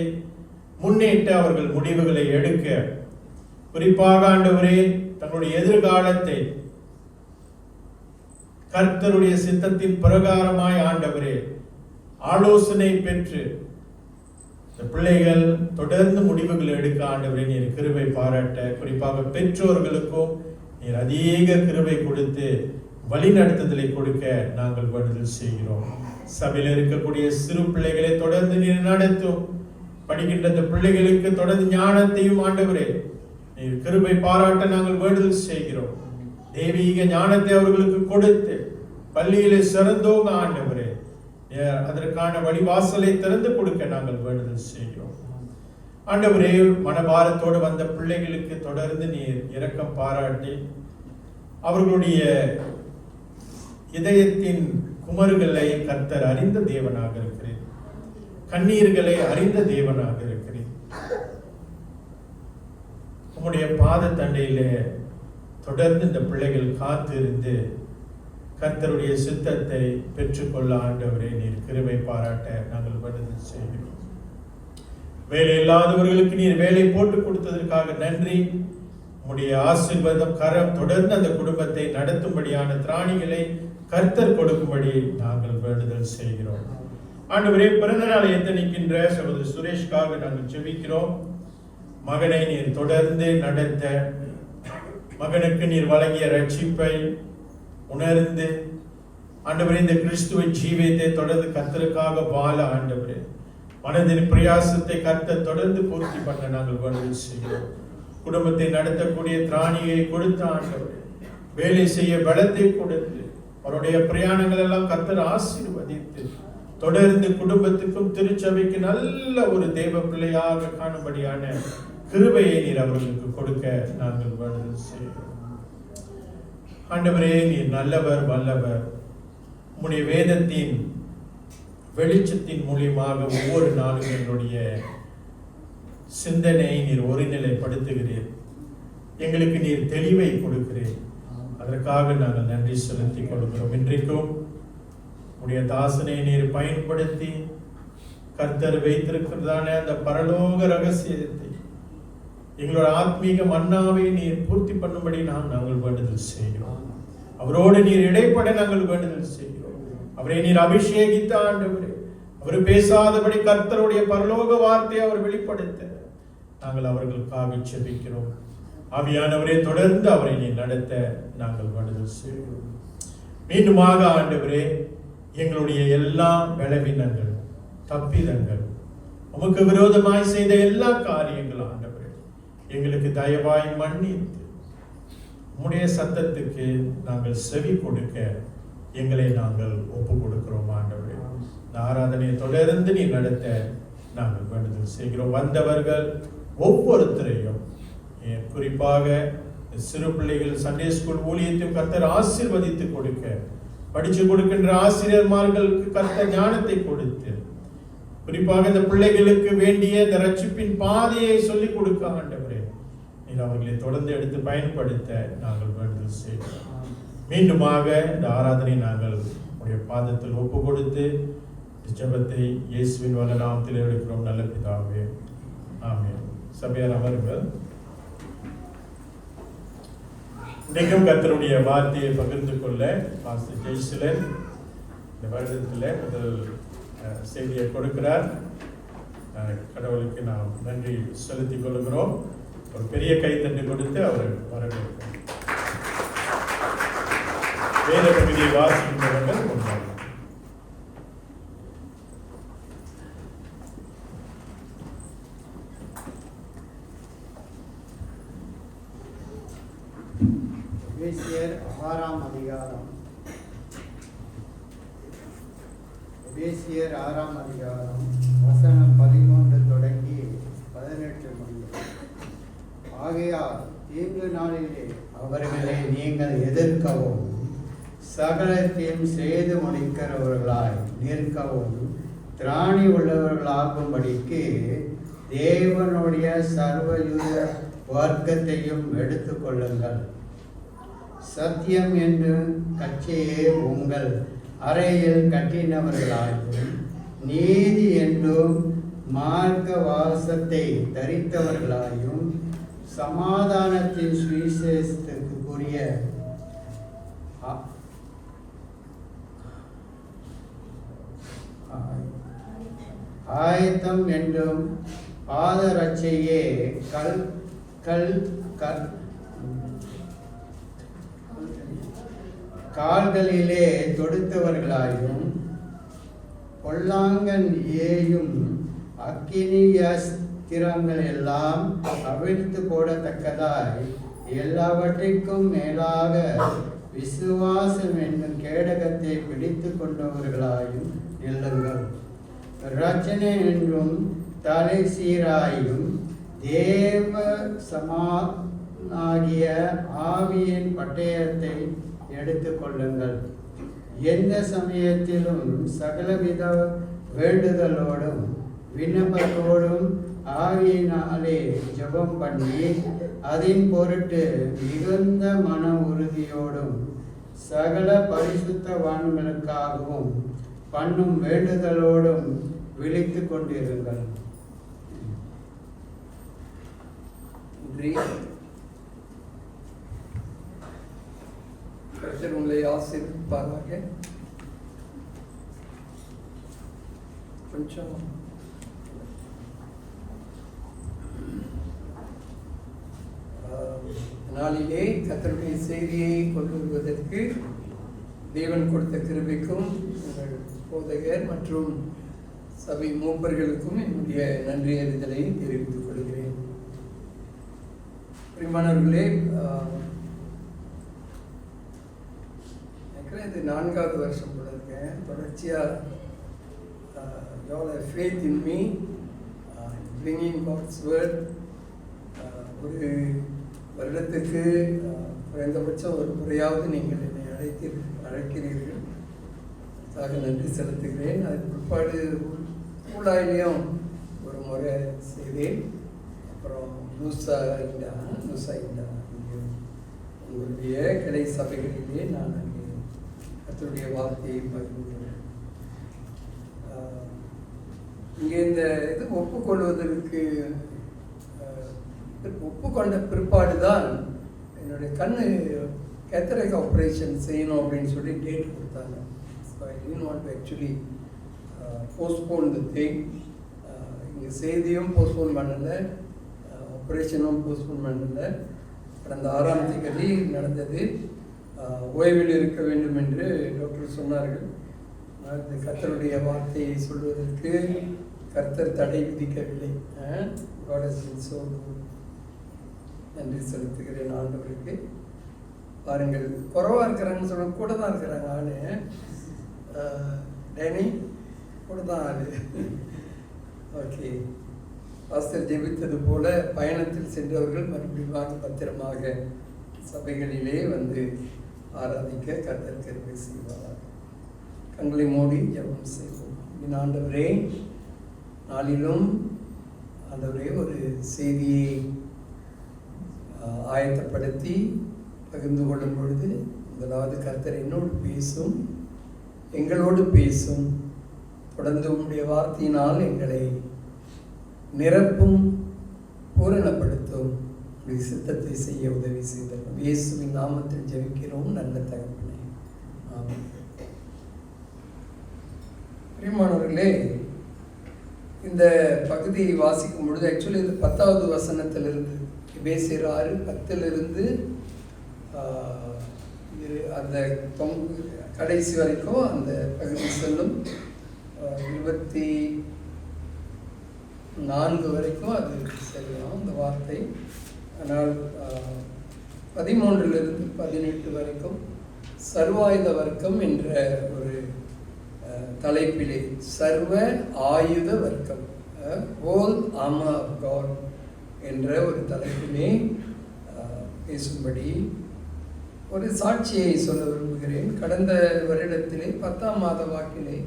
முன்னிட்டு அவர்கள் முடிவுகளை எடுக்க, குறிப்பாக ஆண்டவரே தங்களுடைய எதிர்காலத்தை கர்த்தருடைய சித்தத்தின் பிரகாரமாய் ஆண்டவரே ஆலோசனை பெற்று இந்த பிள்ளைகள் தொடர்ந்து முடிவுகள் எடுக்க ஆண்டவரே நீர் கிருபை பாராட்ட, குறிப்பாக பெற்றோர்களுக்கும் நீர் அதிக கிருபை கொடுத்து வழிநடத்துதலை கொடுக்க நாங்கள் வேண்டுதல் செய்கிறோம். சபையில் இருக்கக்கூடிய சிறு பிள்ளைகளை தொடர்ந்து நீர் நடத்தும். படிக்கின்ற பிள்ளைகளுக்கு தொடர்ந்து ஞானத்தையும் ஆண்டவரே நீர் கிருபை பாராட்ட நாங்கள் வேண்டுதல் செய்கிறோம். தெய்வீக ஞானத்தை அவர்களுக்கு கொடுத்து பள்ளியிலே சிறந்தோங்க ஆண்டவரே அதற்கான வழிவாசலை திறந்து கொடுக்க நாங்கள் வேண்டுதல் செய்கிறோம். ஆண்டவரே, மனபாரத்தோடு வந்த பிள்ளைகளுக்கு தொடர்ந்து நீர் இரக்கம் பாராட்டி அவர்களுடைய இதயத்தின் குமறுகளை கர்த்தர் அறிந்த தேவனாக இருக்கிறேன், கண்ணீர்களை அறிந்த தேவனாக இருக்கிறேன். உம்முடைய பாத தண்டையிலே தொடர்ந்து இந்த பிள்ளைகள் காத்து இருந்து கர்த்தருடைய சித்தத்தை பெற்றுக்கொள்ள ஆண்டவரே நீர் கிருபை பாராட்ட நாங்கள் வேண்டுதல் செய்கிறோம். வேலை இல்லாதவர்களுக்கு நீர் வேலை போட்டு கொடுத்ததற்காக நன்றி. உம்முடைய ஆசீர்வாதம் கரம் தொடர்ந்து அந்த குடும்பத்தை நடத்தும்படியான திராணிகளை கர்த்தர் கொடுக்கும்படி நாங்கள் வேண்டுதல் செய்கிறோம். ஆண்டவரே, பிறந்த நாளை எத்தனிக்கின்ற சகோதரி சுரேஷ்காக நாங்கள் ஜெபிக்கிறோம். மகனை நீர் தொடர்ந்து நடத்த, மகனுக்கு நீர் வழங்கிய ரட்சிப்பை உணர்ந்து ஆண்டவரே இந்த கிறிஸ்துவ ஜீவியத்தை தொடர்ந்து கர்த்தருக்காக வாழ ஆண்டவரே மனதின் பிரயாசத்தை கர்த்தர் தொடர்ந்து பூர்த்தி பண்ண நாங்கள் வேண்டுதல் செய்கிறோம். குடும்பத்தை நடத்தக்கூடிய திராணியை கொடுத்த ஆண்டவரே, வேலை செய்ய பலத்தை கொடுத்து அவருடைய பிரயாணங்கள் எல்லாம் கர்த்தர் ஆசீர்வதித்து தொடர்ந்து குடும்பத்துக்கும் திருச்சபைக்கு நல்ல ஒரு தேவ பிள்ளையாக காணும்படியான கிருபையை நீர் அவர்களுக்கு கொடுக்க நாங்கள் வேண்டுதல் செய்கிறோம். ஆண்டவரே, நீர் நல்லவர், வல்லவர். உம்முடைய வேதத்தின் வெளிச்சத்தின் மூலியமாக ஒவ்வொரு நாளும் எங்களுடைய சிந்தனையை நீர் ஒருநிலைப்படுத்துகிறீர், எங்களுக்கு நீர் தெளிவை கொடுக்கிறீர். அதற்காக நாங்கள் நன்றி செலுத்தி கொடுக்கிறோம். இன்றைக்கும் உடைய தாசனை நீர் பயன்படுத்தி கர்த்தர் வைத்திருக்கிறதான அந்த பரலோக ரகசியத்தை எங்களோட ஆத்மீக மன்னாவை நீர் பூர்த்தி பண்ணும்படி நாங்கள் வேண்டுதல் செய்கிறோம். அவரோடு நீர் இடைப்பட நாங்கள் வேண்டுதல் செய்கிறோம். அவரை நீர் அபிஷேகித்த ஆண்டவரே, அவர் பேசாதபடி கர்த்தருடைய பரலோக வார்த்தையை அவர் வெளிப்படுத்த நாங்கள் அவர்களுக்காக ஜெபிக்கிறோம். ஆவியானவரே, தொடர்ந்து அவரை நீர் நடத்த நாங்கள் வேண்டுதல் செய்கிறோம். மீண்டுமாக ஆண்டவரே, எங்களுடைய எல்லா பலவீனங்கள், தப்பிதங்கள், உமக்கு விரோதமாய் செய்த எல்லா காரியங்கள் ஆண்டவரே எங்களுக்கு தயவாய் மன்னித்து உம்முடைய சத்தத்துக்கு நாங்கள் செவி கொடுக்க எங்களை நாங்கள் ஒப்பு கொடுக்கிறோம். ஆண்டவரே, இந்த ஆராதனையை தொடர்ந்து நீ நடத்த நாங்கள் வேண்டுதல் செய்கிறோம். வந்தவர்கள் ஒவ்வொருத்தரையும், குறிப்பாக சிறு பிள்ளைகள் சண்டே ஸ்கூல் ஊழியத்தையும் கர்த்தர் ஆசீர்வதித்து கொடுக்க, படிச்சு கொடுக்கின்ற ஆசிரியர்மார்களுக்கு கர்த்தர் ஞானத்தை கொடுத்து, குறிப்பாக இந்த பிள்ளைகளுக்கு வேண்டிய இந்த ரட்சிப்பின் பாதையை சொல்லிக் கொடுக்க ஆண்டவரே நீர் அவர்களை தொடர்ந்து எடுத்து பயன்படுத்த நாங்கள் வேண்டுதல் செய்கிறோம். மீண்டுமாக இந்த ஆராதனை நாங்கள் உடைய பாதத்தில் ஒப்பு கொடுத்து ஜெபத்தை இயேசுவின் வல்ல நாமத்தில் எடுக்கிறோம் நல்ல பிதாவே, ஆமென். சபையார் அமருங்கள். இன்றைக்கும் கர்த்தருடைய வார்த்தையை பகிர்ந்து கொள்ள பாஸ்டர் ஜெய்சிலன் இந்த வருடத்தில் முதல் செய்தியை கொடுக்கிறார். கடவுளுக்கு நாம் நன்றி செலுத்திக் கொள்கிறோம். ஒரு பெரிய கைத்தட்டு கொடுத்து அவர் வரவேற்கிறோம். வேத பகுதியை வாசிக்கிறவர்கள் கொண்டாடுவோம்.
எபேசியர் 6ஆம் அதிகாரம். எபேசியர் 6ஆம் அதிகாரம் வசனம் 13 தொடங்கி 18 முடியும். ஆகையால் தீங்கு நாளிலே அவர்களை நீங்கள் எதிர்க்கவும் சகலத்தையும் செய்து முடிக்கிறவர்களாய் நிற்கவும் திராணி உள்ளவர்களாகும்படிக்கு தேவனுடைய சர்வயுத வர்க்கத்தையும் எடுத்துக்கொள்ளுங்கள். சத்தியம் என்னும் கட்சியை உங்கள் அறையில் கட்டினவர்களாயும் நீதி என்றும் மார்க்க வாசத்தை தரித்தவர்களாயும் சமாதானத்தின் சுவிசேஷத்துக்குரிய ஆயத்தம் என்றும் பாதரட்சையே கால்களிலே தொடுத்தவர்களாயும் பொல்லாங்கன் ஏயும் அக்கினியஸ்திரங்கள் எல்லாம் அவிழ்த்து போடத்தக்கதாய் எல்லாவற்றிற்கும் மேலாக விசுவாசம் என்னும் கேடகத்தை பிடித்து கொண்டவர்களாயும் நில்லுங்கள். இரட்சனை என்றும் தலை சீராயும் தேவ சமாகிய ஆவியின் பட்டயத்தை எடுத்துக்கொள்ளுங்கள். எந்த சமயத்திலும் சகலவித வேண்டுதலோடும் விண்ணப்பத்தோடும் ஆவியினாலே ஜெபம் பண்ணி அதன் பொருட்டு மிகுந்த மன உறுதியோடும் சகல பரிசுத்தவான்களுக்காகவும் பண்ணும் வேண்டுதலோடும் விழித்து கொண்டிருங்கள்.
கர்த்தர் உங்களை ஆசீர்வதிப்பாராக. கொஞ்சம் நாளிலே கர்த்தருடைய செய்தியை கொண்டு வருவதற்கு தேவன் கொடுத்த கிருபைக்கும் உங்கள் போதகர் மற்றும் சபை மூப்பர்களுக்கும் என்னுடைய நன்றி அறிதலை தெரிவித்துக் கொள்கிறேன். பிரியமானவர்களே, இது 4வது வருஷம் கூட இருக்கேன். தொடர்ச்சியாக y'all have faith in me, bringing God's word. ஒரு வருடத்துக்கு குறைந்தபட்சம் ஒரு முறையாவது நீங்கள் என்னை அழைக்கிறீர்கள். அதுக்காக நன்றி செலுத்துகிறேன். அதுக்கு பிற்பாடு ஊழாயிலையும் ஒரு முறை செய்தேன். அப்புறம் நூசா இண்டா உங்களுடைய கிளை சபைகளிலே நான் கர்த்தருடைய வார்த்தையை பகிர்ந்தேன். இங்கே இந்த இது ஒப்புக்கொள்வதற்கு ஒப்புக்கொண்ட பிற்பாடு தான் என்னுடைய கண்ணு கேத்தரிக் ஆப்ரேஷன் செய்யணும் அப்படின்னு சொல்லி டேட் கொடுத்தாங்க. So I didn't want to actually postpone the thing. இங்கே செய்தியும் போஸ்ட்போன் பண்ணலை, ஆப்ரேஷனும் போஸ்ட்போன் பண்ணலை. கடந்த 6ஆம் தேதி நடந்தது. ஓய்வில் இருக்க வேண்டும் என்று டாக்டர் சொன்னார்கள். இந்த கர்த்தருடைய வார்த்தையை சொல்வதற்கு கர்த்தர் தடை விதிக்கவில்லை. நன்றி செலுத்துகிறேன் ஆண்டவருக்கு. பாருங்கள், குறைவாக இருக்கிறாங்கன்னு சொல்ல கூட தான் இருக்கிறாங்க ஆளு. டேனி கூட தான் ஆளு. ஓகே, பாஸ்டர் ஜெபித்தது போல பயணத்தில் சென்றவர்கள் மறுபடியும் பத்திரமாக சபைகளிலே வந்து ஆராதிக்க கர்த்தர் கிருபை செய்வார். கண்களை மூடி ஜெபம் செய்வோம். ஆண்டவரே, நாளிலும் ஆண்டவரே ஒரு செய்தியை ஆயத்தப்படுத்தி பகிர்ந்து கொள்ளும் பொழுது முதலாவது கர்த்தர் என்னோடு பேசும், எங்களோடு பேசும். தொடர்ந்து உம்முடைய வார்த்தையினால் எங்களை நிரப்பும், பூரணப்படுத்தும். உடைய சித்தத்தை செய்ய உதவி செய்தோம். இயேசுவின் நாமத்தில் ஜெபிக்கிறோம் நல்ல தகப்பனே, ஆமென். பிரியமானவர்களே, இந்த பகுதியை வாசிக்கும் பொழுது ஆக்சுவலி இது 10வது வசனத்திலிருந்து, எபேசியர் 6:10 அந்த கடைசி வரைக்கும் அந்த பகுதி சொல்லும். 24 வரைக்கும் அது சரியும் அந்த வார்த்தை. ஆனால் 13 18 வரைக்கும் சர்வாயுத வர்க்கம் என்ற ஒரு தலைப்பிலே, சர்வ ஆயுத வர்க்கம், ஹோல் ஆர்மர் ஆஃப் காட் என்ற ஒரு தலைப்பிலே பேசும்படி ஒரு சாட்சியை சொல்ல விரும்புகிறேன். கடந்த வருடத்திலே 10ஆம் மாத வாக்கிலே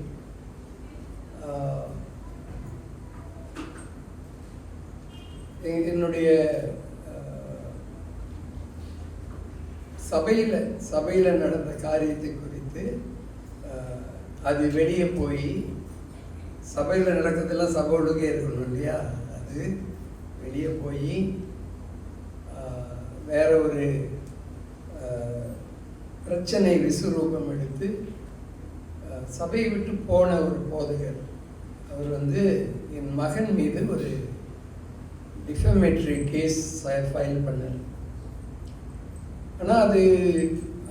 என்னுடைய சபையில் நடந்த காரியத்தை குறித்து, அது வெளியே போய் சபையில் நடக்கிறதெல்லாம் சபை ஒழுங்கே இருக்கணும் இல்லையா, அது வெளியே போய் வேற ஒரு பிரச்சனை விஸ்வரூபம் எடுத்து சபையை விட்டு போன ஒரு போதகர், அவர் என் மகன் மீது ஒரு டிஃபமேட்டரி கேஸ் ஃபைல் பண்ணார். ஆனால் அது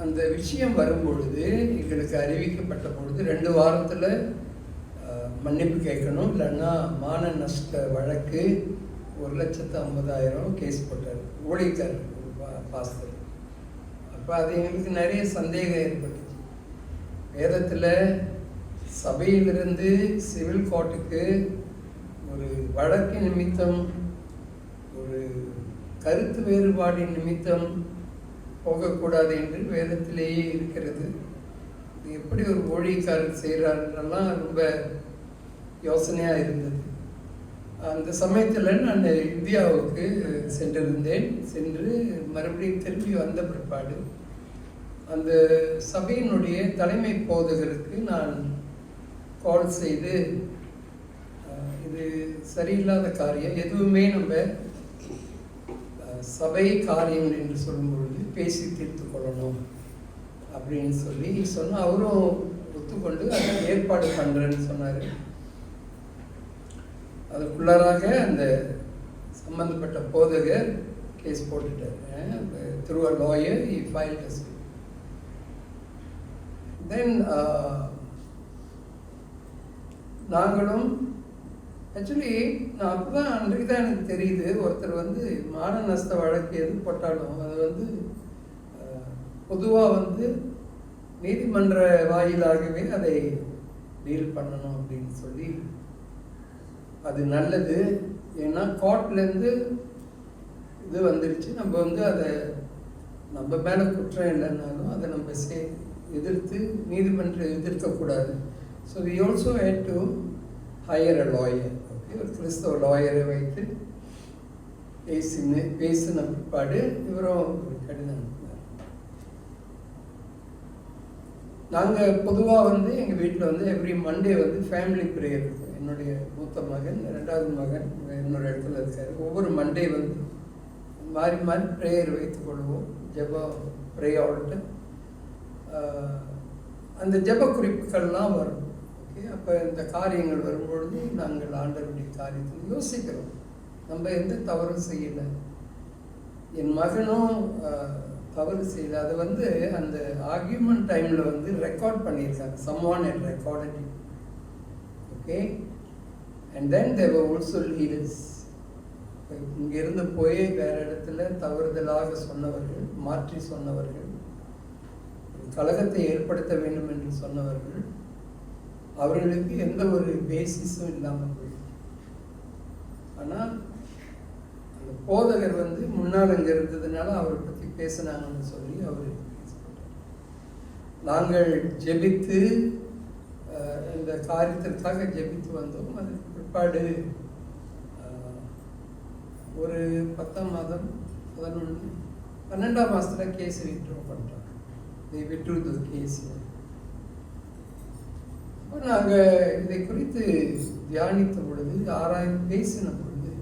அந்த விஷயம் வரும்பொழுது, எங்களுக்கு அறிவிக்கப்பட்ட பொழுது 2 வாரத்தில் மன்னிப்பு கேட்கணும், இல்லைன்னா மான நஷ்ட வழக்கு 1,50,000 கேஸ் போட்டார் ஊழியக்கார் பாஸ்டர். அப்போ அது எங்களுக்கு நிறைய சந்தேகம் ஏற்பட்டுச்சு. வேதத்தில் சபையிலிருந்து சிவில் கோர்ட்டுக்கு ஒரு வழக்கு நிமித்தம், ஒரு கருத்து வேறுபாடின் நிமித்தம் போகக்கூடாது என்று வேதத்திலேயே இருக்கிறது. இது எப்படி ஒரு ஊழியக்காரர் செய்கிறாருன்றெல்லாம் ரொம்ப யோசனையாக இருந்தது. அந்த சமயத்தில் நான் இந்தியாவுக்கு சென்றிருந்தேன். சென்று மறுபடியும் திரும்பி வந்த பிற்பாடு அந்த சபையினுடைய தலைமை போதகருக்கு நான் கால் செய்து, இது சரியில்லாத காரியம், எதுவுமே நம்ம சபை காரியங்கள் என்று சொல்லும் பொழுது பேசி தீர்த்து கொள்ளணும் அப்படின்னு சொன்னால் அவரும் ஒத்துக்கொண்டு அதை ஏற்பாடு பண்ணுறேன்னு சொன்னார். அதுக்குள்ளாராக அந்த சம்பந்தப்பட்ட போதகர் கேஸ் போட்டுட்டார். Through a lawyer he filed a suit. Then நாங்களும் ஆக்சுவலி நான் அப்போ தான் அன்றைக்கு தான் எனக்கு தெரியுது, ஒருத்தர் மான நஷ்ட வழக்கு எது போட்டாலும் அது பொதுவாக நீதிமன்ற வாயிலாகவே அதை டீல் பண்ணணும் அப்படின்னு சொல்லி. அது நல்லது, ஏன்னா கோர்ட்லேருந்து இது வந்துருச்சு, நம்ம அதை நம்ம மேலே குற்றம் இல்லைன்னாலும் அதை நம்ம எதிர்த்து நீதிமன்றம் எதிர்க்கக்கூடாது. So we also had to hire a lawyer. Okay, ஒரு கிறிஸ்தவ லாயரை வைத்து பேசின பிற்பாடு இவரும் ஒரு கடிதம் அனுப்பினார். நாங்கள் பொதுவாக எங்கள் வீட்டில் எவ்ரி மண்டே ஃபேமிலி ப்ரேயர் இருக்கும். என்னுடைய மூத்த மகன், 2வது மகன் இன்னொரு இடத்துல இருக்கார். ஒவ்வொரு மண்டே மாறி மாறி ப்ரேயர் வைத்துக் கொள்வோம், ஜெபம் ப்ரேயர்ட்டு. அந்த ஜெப குறிப்புகள்லாம் வரும். ஓகே, அப்போ இந்த காரியங்கள் வரும்பொழுது நாங்கள் ஆண்டவருடைய காரியத்தில் யோசிக்கிறோம், நம்ம எந்த தவறும் செய்யலை, என் மகனும் தவறு செய்யலை. அது அந்த ஆர்கியூமெண்ட் டைமில் ரெக்கார்ட் பண்ணியிருக்காங்க. someone had recorded it. Okay, and then there were also leaders. இங்கிருந்து போய் வேறு இடத்துல தவறுதலாக சொன்னவர்கள், மாற்றி சொன்னவர்கள், கலகத்தை ஏற்படுத்த வேண்டும் என்று சொன்னவர்கள், அவர்களுக்கு எந்த ஒரு பேசிஸும் இல்லாமல் போயிடுச்சு. ஆனால் அந்த போதகர் முன்னால் அங்கே இருந்ததுனால அவரை பற்றி பேசினாங்கன்னு சொல்லி அவர் நாங்கள் ஜெபித்து இந்த காரியத்திற்காக ஜெபித்து வந்தோம். அதுக்கு பிற்பாடு ஒரு 10ஆம் மாதம் 11 12ஆம் மாதத்தில் கேஸ் விட்ரோ பண்ணுறாங்க. Withdraw the case. அப்போ நாங்கள் இதை குறித்து தியானித்த பொழுது, ஆராய்ந்து பேசின பொழுது,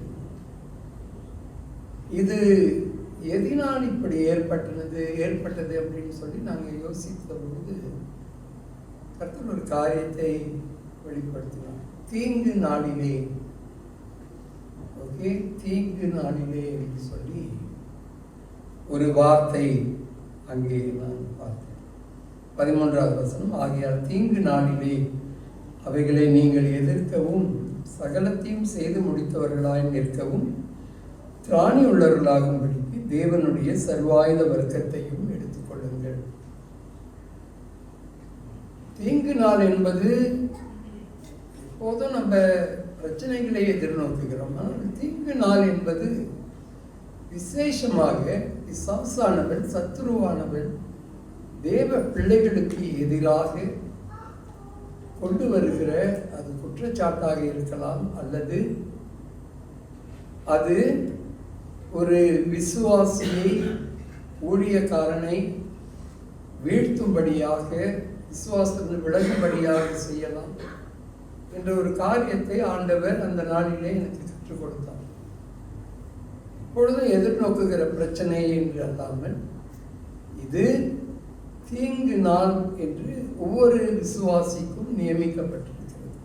இது எதனால் இப்படி ஏற்பட்டது அப்படின்னு சொல்லி நாங்கள் யோசித்த பொழுது கர்த்தர் ஒரு காரியத்தை வெளிப்படுத்தினார். தீங்கு நாளிலே, ஓகே, தீங்கு நாளிலே என்று சொல்லி ஒரு வார்த்தை அங்கே நான் பார்த்தேன். 13வது வசனம், ஆகையால் தீங்கு நாளிலே அவைகளை நீங்கள் எதிர்க்கவும் சகலத்தையும் செய்து முடித்தவர்களாய் நிற்கவும் திராணி உள்ளவர்களாகும்படிக்கு தேவனுடைய சர்வாயுத வர்க்கத்தையும் எடுத்துக்கொள்ளுங்கள். தீங்கு நாள் என்பது எப்போதும் நம்ம பிரச்சனைகளை எதிர்நோக்குகிறோம். ஆனால் தீங்கு நாள் என்பது விசேஷமாக பிசாசானவள், சத்துருவானவள் தேவ பிள்ளைகளுக்கு எதிராக கொண்டு வருகிற, அது குற்றச்சாட்டாக இருக்கலாம், அல்லது அது ஒரு விசுவாசியை, ஊழியக்காரனை வீழ்த்தும்படியாக, விசுவாசத்தில் விலகும்படியாக செய்யலாம் என்ற ஒரு காரியத்தை ஆண்டவர் அந்த நாளிலே எனக்கு கற்றுக் கொடுத்தார். இப்பொழுது எதிர்நோக்குகிற பிரச்சனை என்று அல்லாமல் இது தீங்கு நாள் என்று ஒவ்வொரு விசுவாசிக்கும் நியமிக்கப்பட்டிருக்கிறது.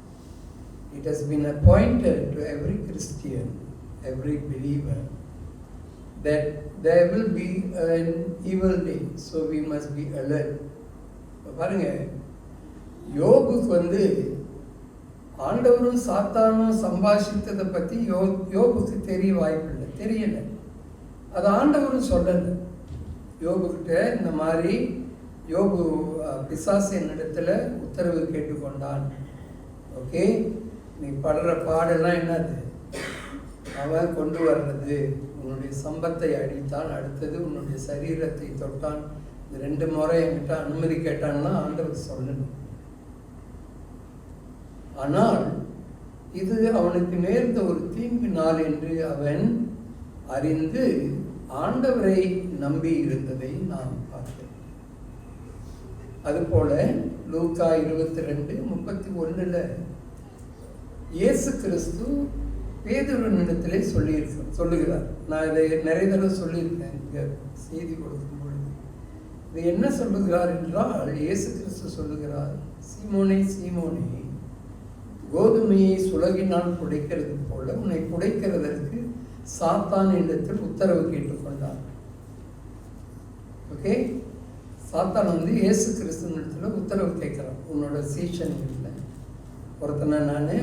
It has been appointed to every Christian, every believer, that there will be an evil day, so we must be alert. பாருங்க, யோபுக்கு ஆண்டவரும் சாத்தானும் சம்பாஷித்ததை பற்றி யோபுக்கு தெரிய வாய்ப்பில்லை, தெரியலை. அது ஆண்டவரும் சொல்லலை யோபுக்கிட்ட. இந்த மாதிரி யோபு பிசாசு என்னிடத்துல உத்தரவு கேட்டுக்கொண்டான். ஓகே, நீ படுற பாடெல்லாம் என்னது, அவன் கொண்டு வர்றது, உன்னுடைய சம்பத்தை அடித்தான், அடுத்தது உன்னுடைய சரீரத்தை தொட்டான், இந்த 2 முறை என்கிட்ட அனுமதி கேட்டான்னா ஆண்டவர் சொல்லணும். ஆனால் இது அவனுக்கு நேர்ந்த ஒரு தீங்கு நாள் என்று அவன் அறிந்து ஆண்டவரை நம்பி இருந்ததை நாம் பார்த்தோம். அதுபோல லூக்கா 22:31 இயேசு கிறிஸ்து பேதுருவினிடத்திலே சொல்லுகிறார். நான் இதை நிறைய தடவை சொல்லியிருக்கேன் இங்கே செய்தி கொடுக்கும் பொழுது. இது என்ன சொல்லுகிறார் என்றால், இயேசு கிறிஸ்து சொல்லுகிறார், சீமோனே சீமோனே, கோதுமையை சுலகினால் புடைக்கிறது போல உன்னை புடைக்கிறதற்கு சாத்தான் இடத்தில் உத்தரவு கேட்டுக்கொண்டார். ஓகே, சாத்தான் இயேசு கிறிஸ்துவனிடத்தில் உத்தரவு கேட்குறான். உன்னோட சீஷன் இல்லை, ஒருத்தனை நான்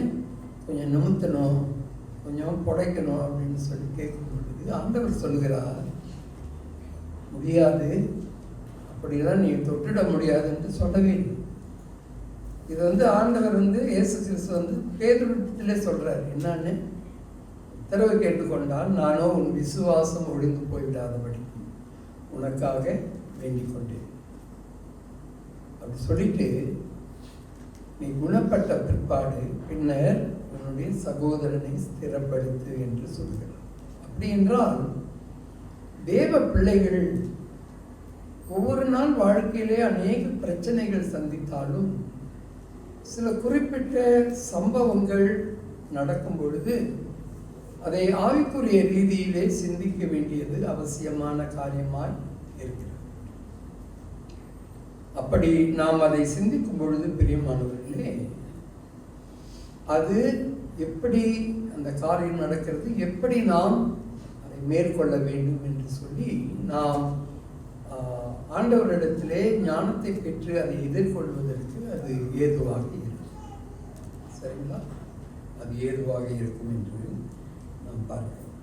கொஞ்சம் நிமித்தணும், கொஞ்சம் புடைக்கணும் அப்படின்னு சொல்லி கேட்கும் பொழுது ஆண்டவர் சொல்கிறார், முடியாது, அப்படிலாம் நீ தொட்டிட முடியாது என்று சொல்லவே இல்லை. இது ஆண்டவர் இயேசு கிறிஸ்து பேதுருவிடத்திலே சொல்றார், என்னன்னு, உத்தரவு கேட்டுக்கொண்டால் நானோ உன் விசுவாசம் ஒழிந்து போய்விடாதபடி உனக்காக வேண்டிக் கொண்டேன். அப்படி சொல்லிட்டு, நீ குணப்பட்ட பிற்பாடு பின்னர் உன்னுடைய சகோதரனை ஸ்திரப்படுத்து என்று சொல்கிறார். அப்படி என்றால் தேவ பிள்ளைகள் ஒவ்வொரு நாள் வாழ்க்கையிலே அநேக பிரச்சனைகள் சந்தித்தாலும் சில குறிப்பிட்ட சம்பவங்கள் நடக்கும் பொழுது அதை ஆவிக்குரிய ரீதியிலே சிந்திக்க வேண்டியது அவசியமான காரியமாய் இருக்கிறது. அப்படி நாம் அதை சிந்திக்கும் பொழுது பிரியமானவர்களே, அது எப்படி அந்த காரியம் நடக்கிறது, எப்படி நாம் அதை மேற்கொள்ள வேண்டும் என்று சொல்லி நாம் ஆண்டவரிடத்திலே ஞானத்தை பெற்று அதை எதிர்கொள்வதற்கு அது ஏதுவாக இருக்கும். சரிங்களா? அது ஏதுவாக இருக்கும் என்று நாம் பார்க்கிறோம்.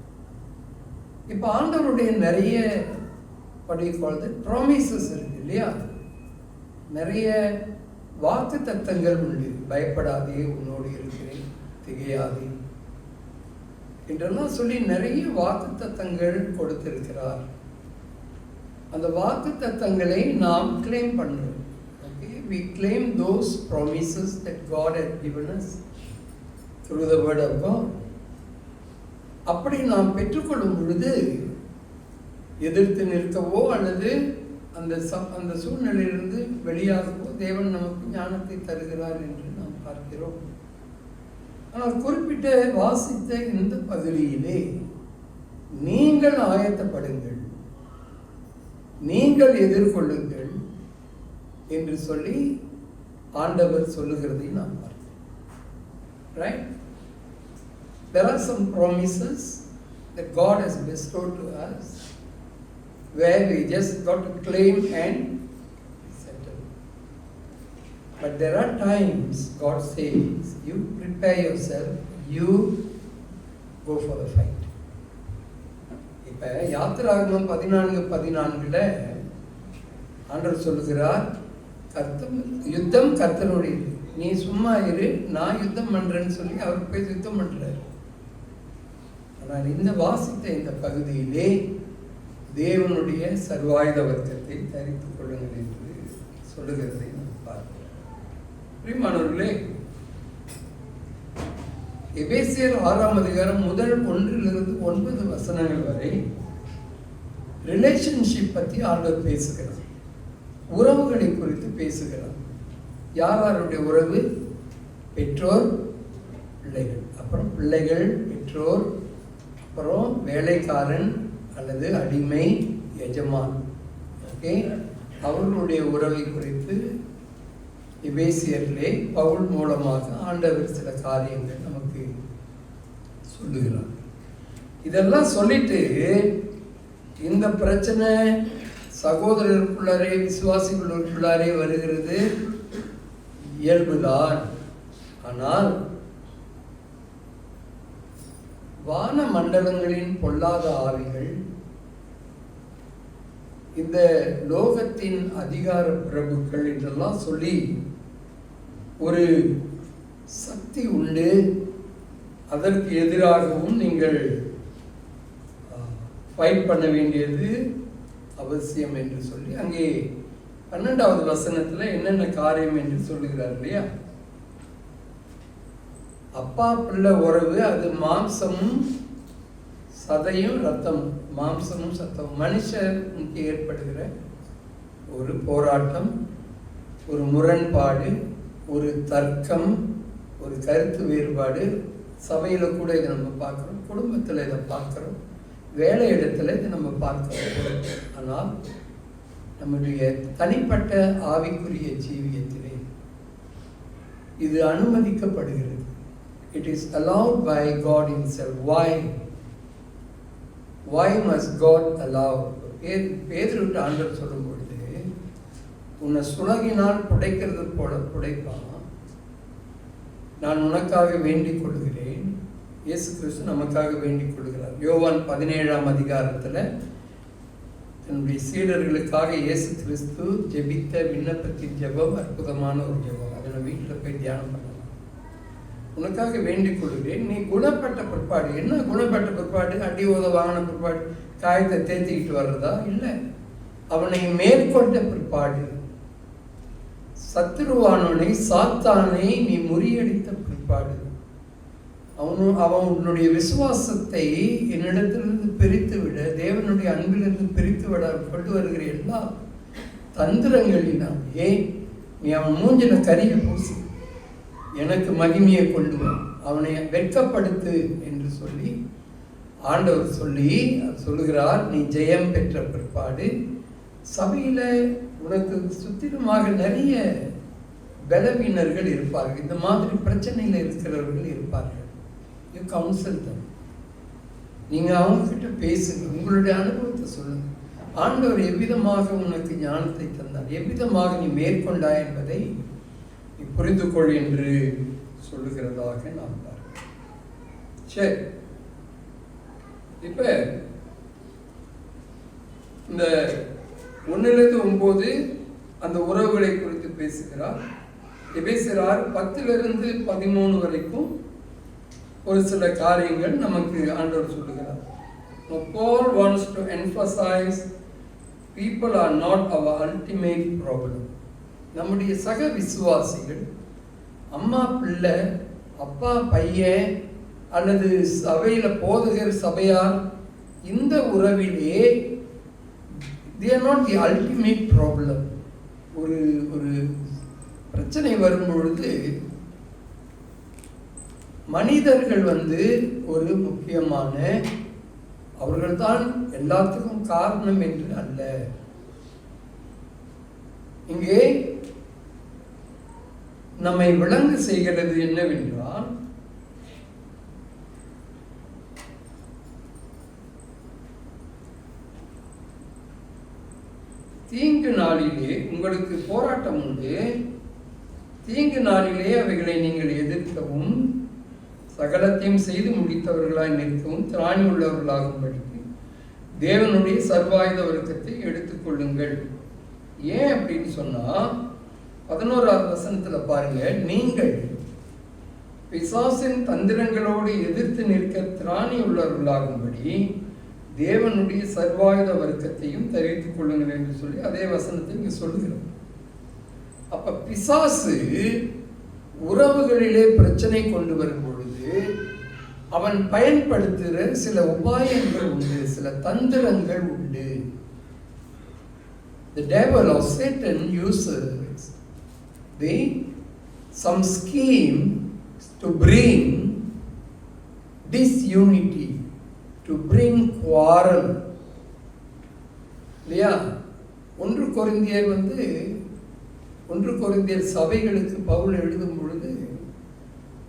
இப்போ ஆண்டவருடைய நிறைய ப்ராமிசஸ் இருக்கு இல்லையா, நிறைய வாக்கு தத்தங்கள் உண்டு. பயப்படாதே, உன்னோடு இருக்கிறேன், திகையாதே என்றெல்லாம் சொல்லி நிறைய வாக்கு தத்தங்கள் கொடுத்திருக்கிறார். அந்த வாக்கு தத்தங்களை நாம் கிளைம் பண்றோம். Okay, we claim those promises that God had given us through the word of God. அப்படி நாம் பெற்றுக்கொள்ளும் பொழுது எதிர்த்து நிற்கவோ அல்லது அந்த சூழ்நிலையிலிருந்து வெளியாகவோ தேவன் நமக்கு ஞானத்தை தருகிறார் என்று நாம் பார்க்கிறோம். ஆனால் குறிப்பிட்ட வாசித்த இந்த பகுதியிலே நீங்கள் ஆயத்தப்படுங்கள், நீங்கள் எதிர்கொள்ளுங்கள் என்று சொல்லி ஆண்டவர் சொல்லுகிறதை நாம் பார்க்கிறோம். Right? There are some promises that God has bestowed to us where we just got to claim and settle. But there are times God says, you prepare yourself, you go for the fight. இப்ப யாத்திராகமம் 14:14 ஆண்டவர் சொல்லுகிறார், யுத்தம் கர்த்தருடையது, நீ சும்மா இரு, நான் யுத்தம் பண்றேன்னு சொல்லி அவர் போய் யுத்தம் பண்றாரு. ஆனால் இந்த வாசித்த இந்த பகுதியிலே தேவனுடைய சர்வாயுத வர்க்கத்தை தரித்துக் கொள்ளுங்கள் என்று சொல்லுகிறதை நாம் பார்க்கிறோம். பிரியமானவர்களே, எபேசியர் 6ஆம் அதிகாரம் முதல் 1 to 9 வசனங்கள் வரை ரிலேஷன்ஷிப் பற்றி ஆண்டவர் பேசுகிறார். உறவுகளை குறித்து பேசுகிறார். யாருடைய உறவு? பெற்றோர் பிள்ளைகள், அப்புறம் பிள்ளைகள் பெற்றோர், அப்புறம் வேலைக்காரன் அல்லது அடிமை எஜமான். ஓகே, அவர்களுடைய உறவை குறித்து எபேசியரிலே பவுல் மூலமாக ஆண்டவர் சில காரியங்கள் நமக்கு சொல்லுகிறார். இதெல்லாம் சொல்லிட்டு இந்த பிரச்சனை சகோதரருக்குள்ளாரே விசுவாசிகளுக்குள்ளாரே வருகிறது இயல்புதான். ஆனால் வான மண்டலங்களின் பொல்லாத ஆவிகள், இந்த லோகத்தின் அதிகார பிரபுக்கள் என்றெல்லாம் சொல்லி ஒரு சக்தி உண்டு, அதற்கு எதிராகவும் நீங்கள் ஃபைட் பண்ண வேண்டியது அவசியம் என்று சொல்லி அங்கே 12வது வசனத்தில் என்னென்ன காரியம் என்று சொல்லுகிறார் இல்லையா? அப்பா பிள்ளை உறவு, அது மாம்சமும் சதையும் ரத்தம், மாம்சமும் சத்தமும். மனுஷனுக்கு ஏற்படுகிற ஒரு போராட்டம், ஒரு முரண்பாடு, ஒரு தர்க்கம், ஒரு கருத்து வேறுபாடு, சபையில் கூட இதை நம்ம பார்க்குறோம், குடும்பத்தில் இதை பார்க்குறோம், வேலை இடத்துல இதை நம்ம பார்க்கிறோம். ஆனால் நம்முடைய தனிப்பட்ட ஆவிக்குரிய ஜீவியத்திலே இது அனுமதிக்கப்படுகிறது. It is allowed by God himself. Why must God allow? பேதுருவிட்ட ஆண்டவர் சொல்லும் பொழுது, உன்னை சுலகினால் புடைக்கிறது போல புடைப்பான், நான் உனக்காக வேண்டிக் கொள்கிறேன். இயேசு கிறிஸ்து நமக்காக வேண்டிக் கொள்கிறார். யோவான் 17ஆம் அதிகாரத்தில் தன்னுடைய சீடர்களுக்காக இயேசு கிறிஸ்து ஜெபித்த விண்ணப்பத்தின் ஜெபம் அற்புதமான ஒரு ஜெபம். அதை நான் வீட்டில் போய் தியானம் பண்ணலாம். உனக்காக வேண்டிக் கொள்கிறேன், நீ குணப்பட்ட பிற்பாடு. என்ன குணப்பட்ட பிற்பாடு? அடி உத வாங்கின பிற்பாடு காயத்தை தேத்திக்கிட்டு வர்றதா? இல்லை, அவனை மேற்கொண்ட பிற்பாடு, சத்துருவானவனை சாத்தானை நீ முறியடித்த பிற்பாடு, அவன் உன்னுடைய விசுவாசத்தை என்னிடத்திலிருந்து பிரித்து விட, தேவனுடைய அன்பிலிருந்து பிரித்து விட கொண்டு வருகிற எல்லா தந்திரங்களினாலே நீ அவன் மூஞ்சில கரிய பூசி எனக்கு மகிமையை கொண்டு வா, அவனை வெட்கப்படுத்து என்று சொல்லி ஆண்டவர் சொல்லுகிறார். நீ ஜெயம் பெற்ற பிற்பாடு சபையில உனக்கு சுத்திலுமாக நிறைய பலவீனர்கள் இருப்பார்கள், இந்த மாதிரி பிரச்சனையில் இருக்கிறவர்கள் இருப்பார்கள். யூ கவுன்சில் தம். நீங்க அவங்க கிட்ட பேசுங்க, உங்களுடைய அனுபவத்தை சொல்லுங்க. ஆண்டவர் எவ்விதமாக உனக்கு ஞானத்தை தந்தார், எவ்விதமாக நீ மேற்கொண்டாய் என்பதை நீ புரிந்து கொள் என்று சொல்லுகிறதாக நாம் பார்க்கிறோம். சரி, இப்ப இந்த 1-9 அந்த உறவுகளை குறித்து பேசுகிறார். எபேசியர் 10-13 வரைக்கும் ஒரு சில காரியங்கள் நமக்கு ஆண்டவர் சொல்லுகிறார். Paul wants to emphasize people are not our ultimate problem. நம்முடைய சக விசுவாசிகள், அம்மா பிள்ளை, அப்பா பையன், அல்லது சபையில் போதகர் சபையார், இந்த உறவிலே they are not the ultimate problem. ஒரு பிரச்சனை வரும்பொழுது மனிதர்கள் ஒரு முக்கியமான, அவர்கள்தான் எல்லாத்துக்கும் காரணம் என்று அல்ல. இங்கே நம்மை விளங்க செய்கிறது என்னவென்றால், தீங்கு நாளிலே உங்களுக்கு போராட்டம் உண்டு, தீங்கு நாளிலே அவைகளை நீங்கள் எதிர்க்கவும் சகலத்தையும் செய்து முடித்தவர்களாய் நிற்கவும் திராணி உள்ளவர்களாகும்படிக்கு தேவனுடைய சர்வாயுத வர்க்கத்தை எடுத்துக்கொள்ளுங்கள். ஏன் அப்படின்னு சொன்னா 11வது வசனத்துல பாருங்க, நீங்கள் பிசாசின் தந்திரங்களோடு எதிர்த்து நிற்க திராணி உள்ளவர்களாகும்படி தேவனுடைய சர்வாயுத வர்க்கத்தையும் தரித்துக் கொள்ளுங்கள் என்று சொல்லி அதே வசனத்தை இங்க சொல்லுகிறோம். அப்ப பிசாசு உறவுகளிலே பிரச்சனை கொண்டு வரும் பொழுது அவன் பயன்படுத்துகிற சில உபாயங்கள் உண்டு, சில தந்திரங்கள் உண்டு. The devil or Satan uses some scheme to bring disunity, to bring quarrel. இல்லையா? 1 கொரிந்தியர் சபைகளுக்கு பவுல் எழுதும் பொழுது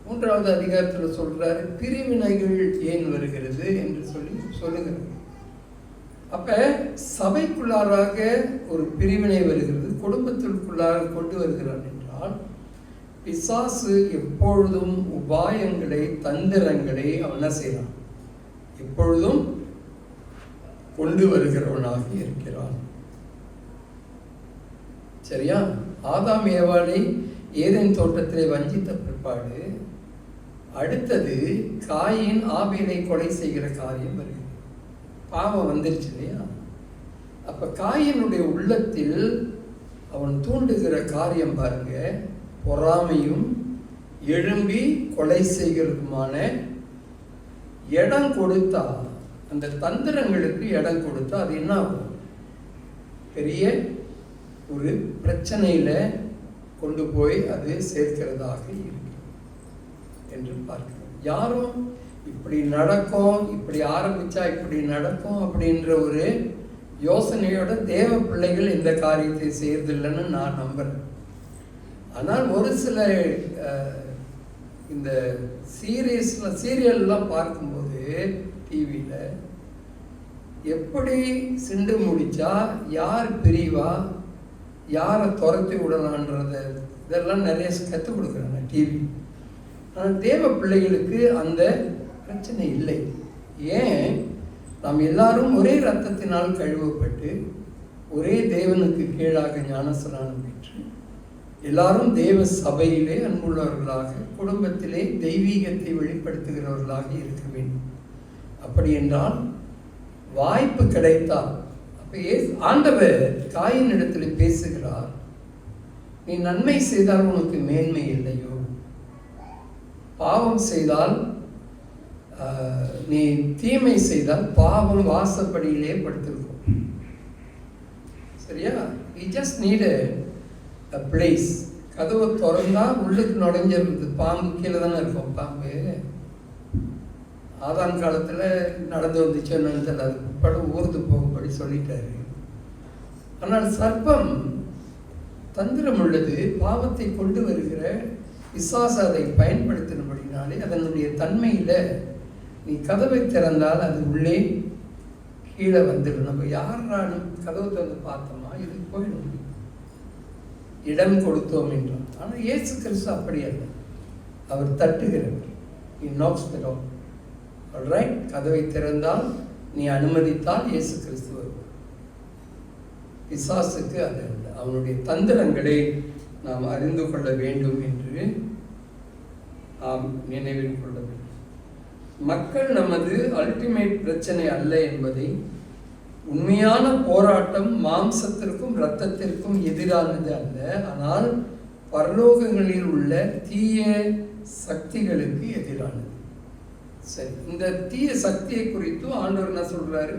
3வது அதிகாரத்தில் சொல்றாரு, பிரிவினைகள் ஏன் வருகிறது என்று சொல்லுகிறார். அப்ப சபைக்குள்ளாராக ஒரு பிரிவினை வருகிறது, குடும்பத்திற்குள்ளாக கொண்டு வருகிறான் என்றால் பிசாசு எப்பொழுதும் உபாயங்களை தந்திரங்களை அவன் செய்கிறான், எப்பொழுதும் கொண்டு வருகிறவனாக இருக்கிறான். சரியா? ஆதாம் ஏவாளை ஏதேன் தோட்டத்திலே வஞ்சித்த பிற்பாடு அடுத்தது காயின் ஆபேலை கொலை செய்கிற காரியம் வருகிறது. பாவம் வந்துருச்சு இல்லையா? அப்ப காயினுடைய உள்ளத்தில் அவன் தூண்டுகிற காரியம் பாருங்க, பொறாமையும் எழும்பி கொலை செய்கிறதுமான இடம் கொடுத்தா, அந்த தந்திரங்களுக்கு இடம் கொடுத்தா அது என்ன ஆகும்? பெரிய ஒரு பிரச்சனையில கொண்டு போய் அது சேர்க்கிறதாக இருக்கு என்று பார்க்கிறோம். யாரும் இப்படி நடக்கும், இப்படி ஆரம்பிச்சா இப்படி நடக்கும் அப்படின்ற ஒரு யோசனையோட தேவ பிள்ளைகள் இந்த காரியத்தை செய்யறதில்லைன்னு நான் நம்புறேன். ஆனால் ஒரு சில இந்த சீரியல்லாம் பார்க்கும்போது டிவியில் எப்படி சிண்டு முடிச்சா யார் பிரிவா, யாரை துரத்தி விடலான்றத இதெல்லாம் நிறைய கற்றுக் கொடுக்குறாங்க டிவி. ஆனால் தேவ பிள்ளைகளுக்கு அந்த பிரச்சனை இல்லை. ஏன்? நாம் எல்லாரும் ஒரே இரத்தத்தினால் கழுவப்பட்டு ஒரே தேவனுக்கு கீழாக ஞானஸ்நானம் பெற்று எல்லாரும் தேவ சபையிலே அன்புள்ளவர்களாக குடும்பத்திலே தெய்வீகத்தை வெளிப்படுத்துகிறவர்களாக இருக்க வேண்டும். அப்படி என்றால் வாய்ப்பு கிடைத்தால், அப்ப ஆண்டவர் காயின் இடத்துல பேசுகிறார், நீ நன்மை செய்தால் உனக்கு மேன்மை இல்லையோ, பாவம் செய்தால் நீ தீமை செய்தால் பாவம் வாசப்படியிலே படுத்திருக்கும். சரியா? you just need a place. கதவை திறந்தா உள்ளுக்கு நுழைஞ்சிருந்தது. பாம்பு கீழே தானே இருக்கும். பாம்பு ஆதாம் காலத்துல நடந்து வந்துச்சு என்னன்னு தெரியல, அது படம் ஊர்ந்து போகும்படி சொல்லிட்டாரு. ஆனால் சர்ப்பம் தந்திரம் உள்ளது, பாவத்தை கொண்டு வருகிற பிசாசு அதை பயன்படுத்தினபடினாலே அதனுடைய தன்மையில நீ கதவை திறந்தால் அது உள்ளே கீழே வந்துடும். நம்ம யாராலும் கதவை திறந்து பார்த்தோமா இது போயிடும், இடம் கொடுத்தோம் என்றால். ஆனால் இயேசு கிறிஸ்து அப்படி அல்ல, அவர் தட்டுகிறவர். He knocks the door. Alright, கதவை திறந்தால் நீ அனுமதித்தால் இயேசு கிறிஸ்து வருவார். பிசாசுக்கு அது அல்ல. அவனுடைய தந்திரங்களை நாம் அறிந்து கொள்ள வேண்டும் என்று நாம் நினைவில் கொள்ள வேண்டும். மக்கள் நமது அல்டிமேட் பிரச்சனை அல்ல என்பதை, உண்மையான போராட்டம் மாம்சத்திற்கும் இரத்தத்திற்கும் எதிரானது அல்ல, ஆனால் பரலோகங்களில் உள்ள தீய சக்திகளுக்கு எதிரானது. சரி, இந்த தீய சக்தியை குறித்து ஆண்டவர் என்ன சொல்றாரு?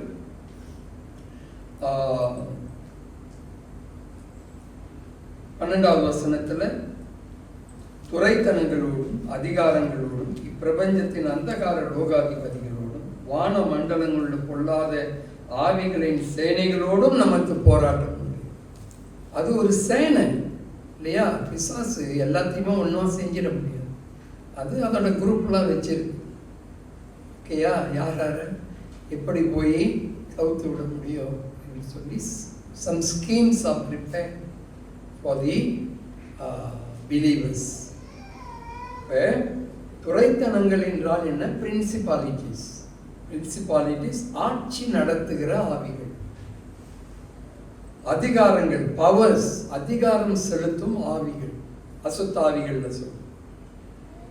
12வது வசனத்துல, துரைத்தனங்களோடும் அதிகாரங்களோடும் இப்பிரபஞ்சத்தின் அந்தகார லோகாதிபதிகளோடும் வான மண்டலங்களுள்ள பொல்லாத ஆவிகளின் சேனைகளோடும் நமக்கு போராட்டம் உண்டு. அது ஒரு சேனை இல்லையா? பிசாசு எல்லாத்தையுமே ஒன்றா செஞ்சிட முடியாது. அது அதோட குரூப்லாம் வச்சிருக்கு. ஓகேயா? யார் யார் எப்படி போய் கவுத்து விட முடியும் என்று சொல்லி some schemes are prepared for the believers. இப்போ துறைத்தனங்கள் என்றால் என்ன? பிரின்சிபாலிட்டிஸ். பிரின்சிபாலிட்டிஸ் ஆட்சி நடத்துகிற ஆவிகள். அதிகாரங்கள், பவர்ஸ், அதிகாரம் செலுத்தும் ஆவிகள், அசுத்தாவிகள் சொல்லும்.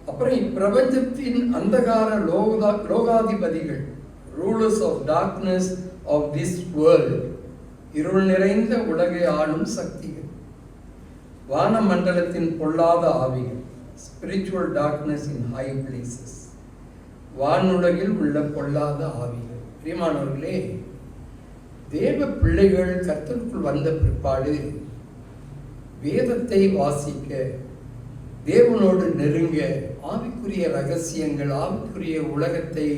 அப்புறம் இப்பிரபஞ்சத்தின் அந்தகார லோகாதிபதிகள், rulers of darkness of this world, இருள் நிறைந்த உலகை ஆளும் சக்திகள், வான மண்டலத்தின் பொல்லாத ஆவிகள், spiritual darkness in high places, வானுலகில் உள்ள பொல்லாத ஆவிகள். பிரியமானவர்களே, தேவ பிள்ளைகள் கர்த்தருக்குள் வந்த பிற்பாடு வேதத்தை வாசிக்க, தேவனோடு நெருங்க, ஆவிக்குரிய ரகசியங்கள், ஆவிக்குரிய உலகத்தை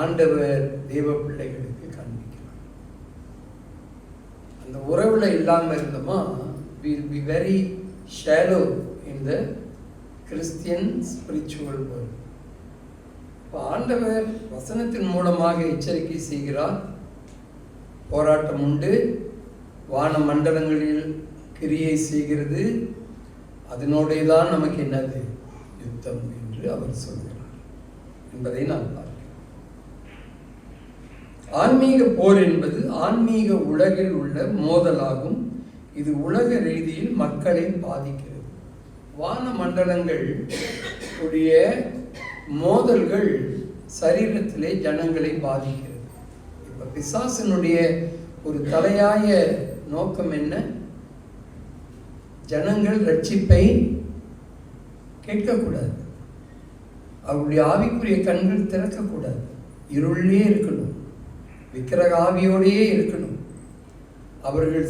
ஆண்டவர் தேவ பிள்ளைகளுக்கு காண்பிக்கிறார். அந்த உறவுல இல்லாமல் இருந்தோமா, we will be very shallow in the Christian spiritual world. இப்போ ஆண்டவர் வசனத்தின் மூலமாக எச்சரிக்கை செய்கிறார். போராட்டம் உண்டு, வான மண்டலங்களில் கிரியை செய்கிறது, அதனோடே தான் நமக்கு என்னது? யுத்தம் என்று அவர் சொல்கிறார் என்பதை நாம் பார்க்கிறோம். ஆன்மீக போர் என்பது ஆன்மீக உலகில் உள்ள மோதலாகும். இது உலக ரீதியில் மக்களை பாதிக்கிறது. வான மண்டலங்கள் உடைய மோதல்கள் சரீரத்திலே ஜனங்களை பாதிக்கிறது. இப்ப பிசாசனுடைய ஒரு தலையாய நோக்கம் என்ன? ஜனங்கள் ரட்சிப்பை கேட்கக்கூடாது, அவருடைய ஆவிக்குரிய கண்கள் திறக்கக்கூடாது, இருளிலே இருக்கணும், விக்கிரக ஆவியோடையே இருக்கணும், அவர்கள்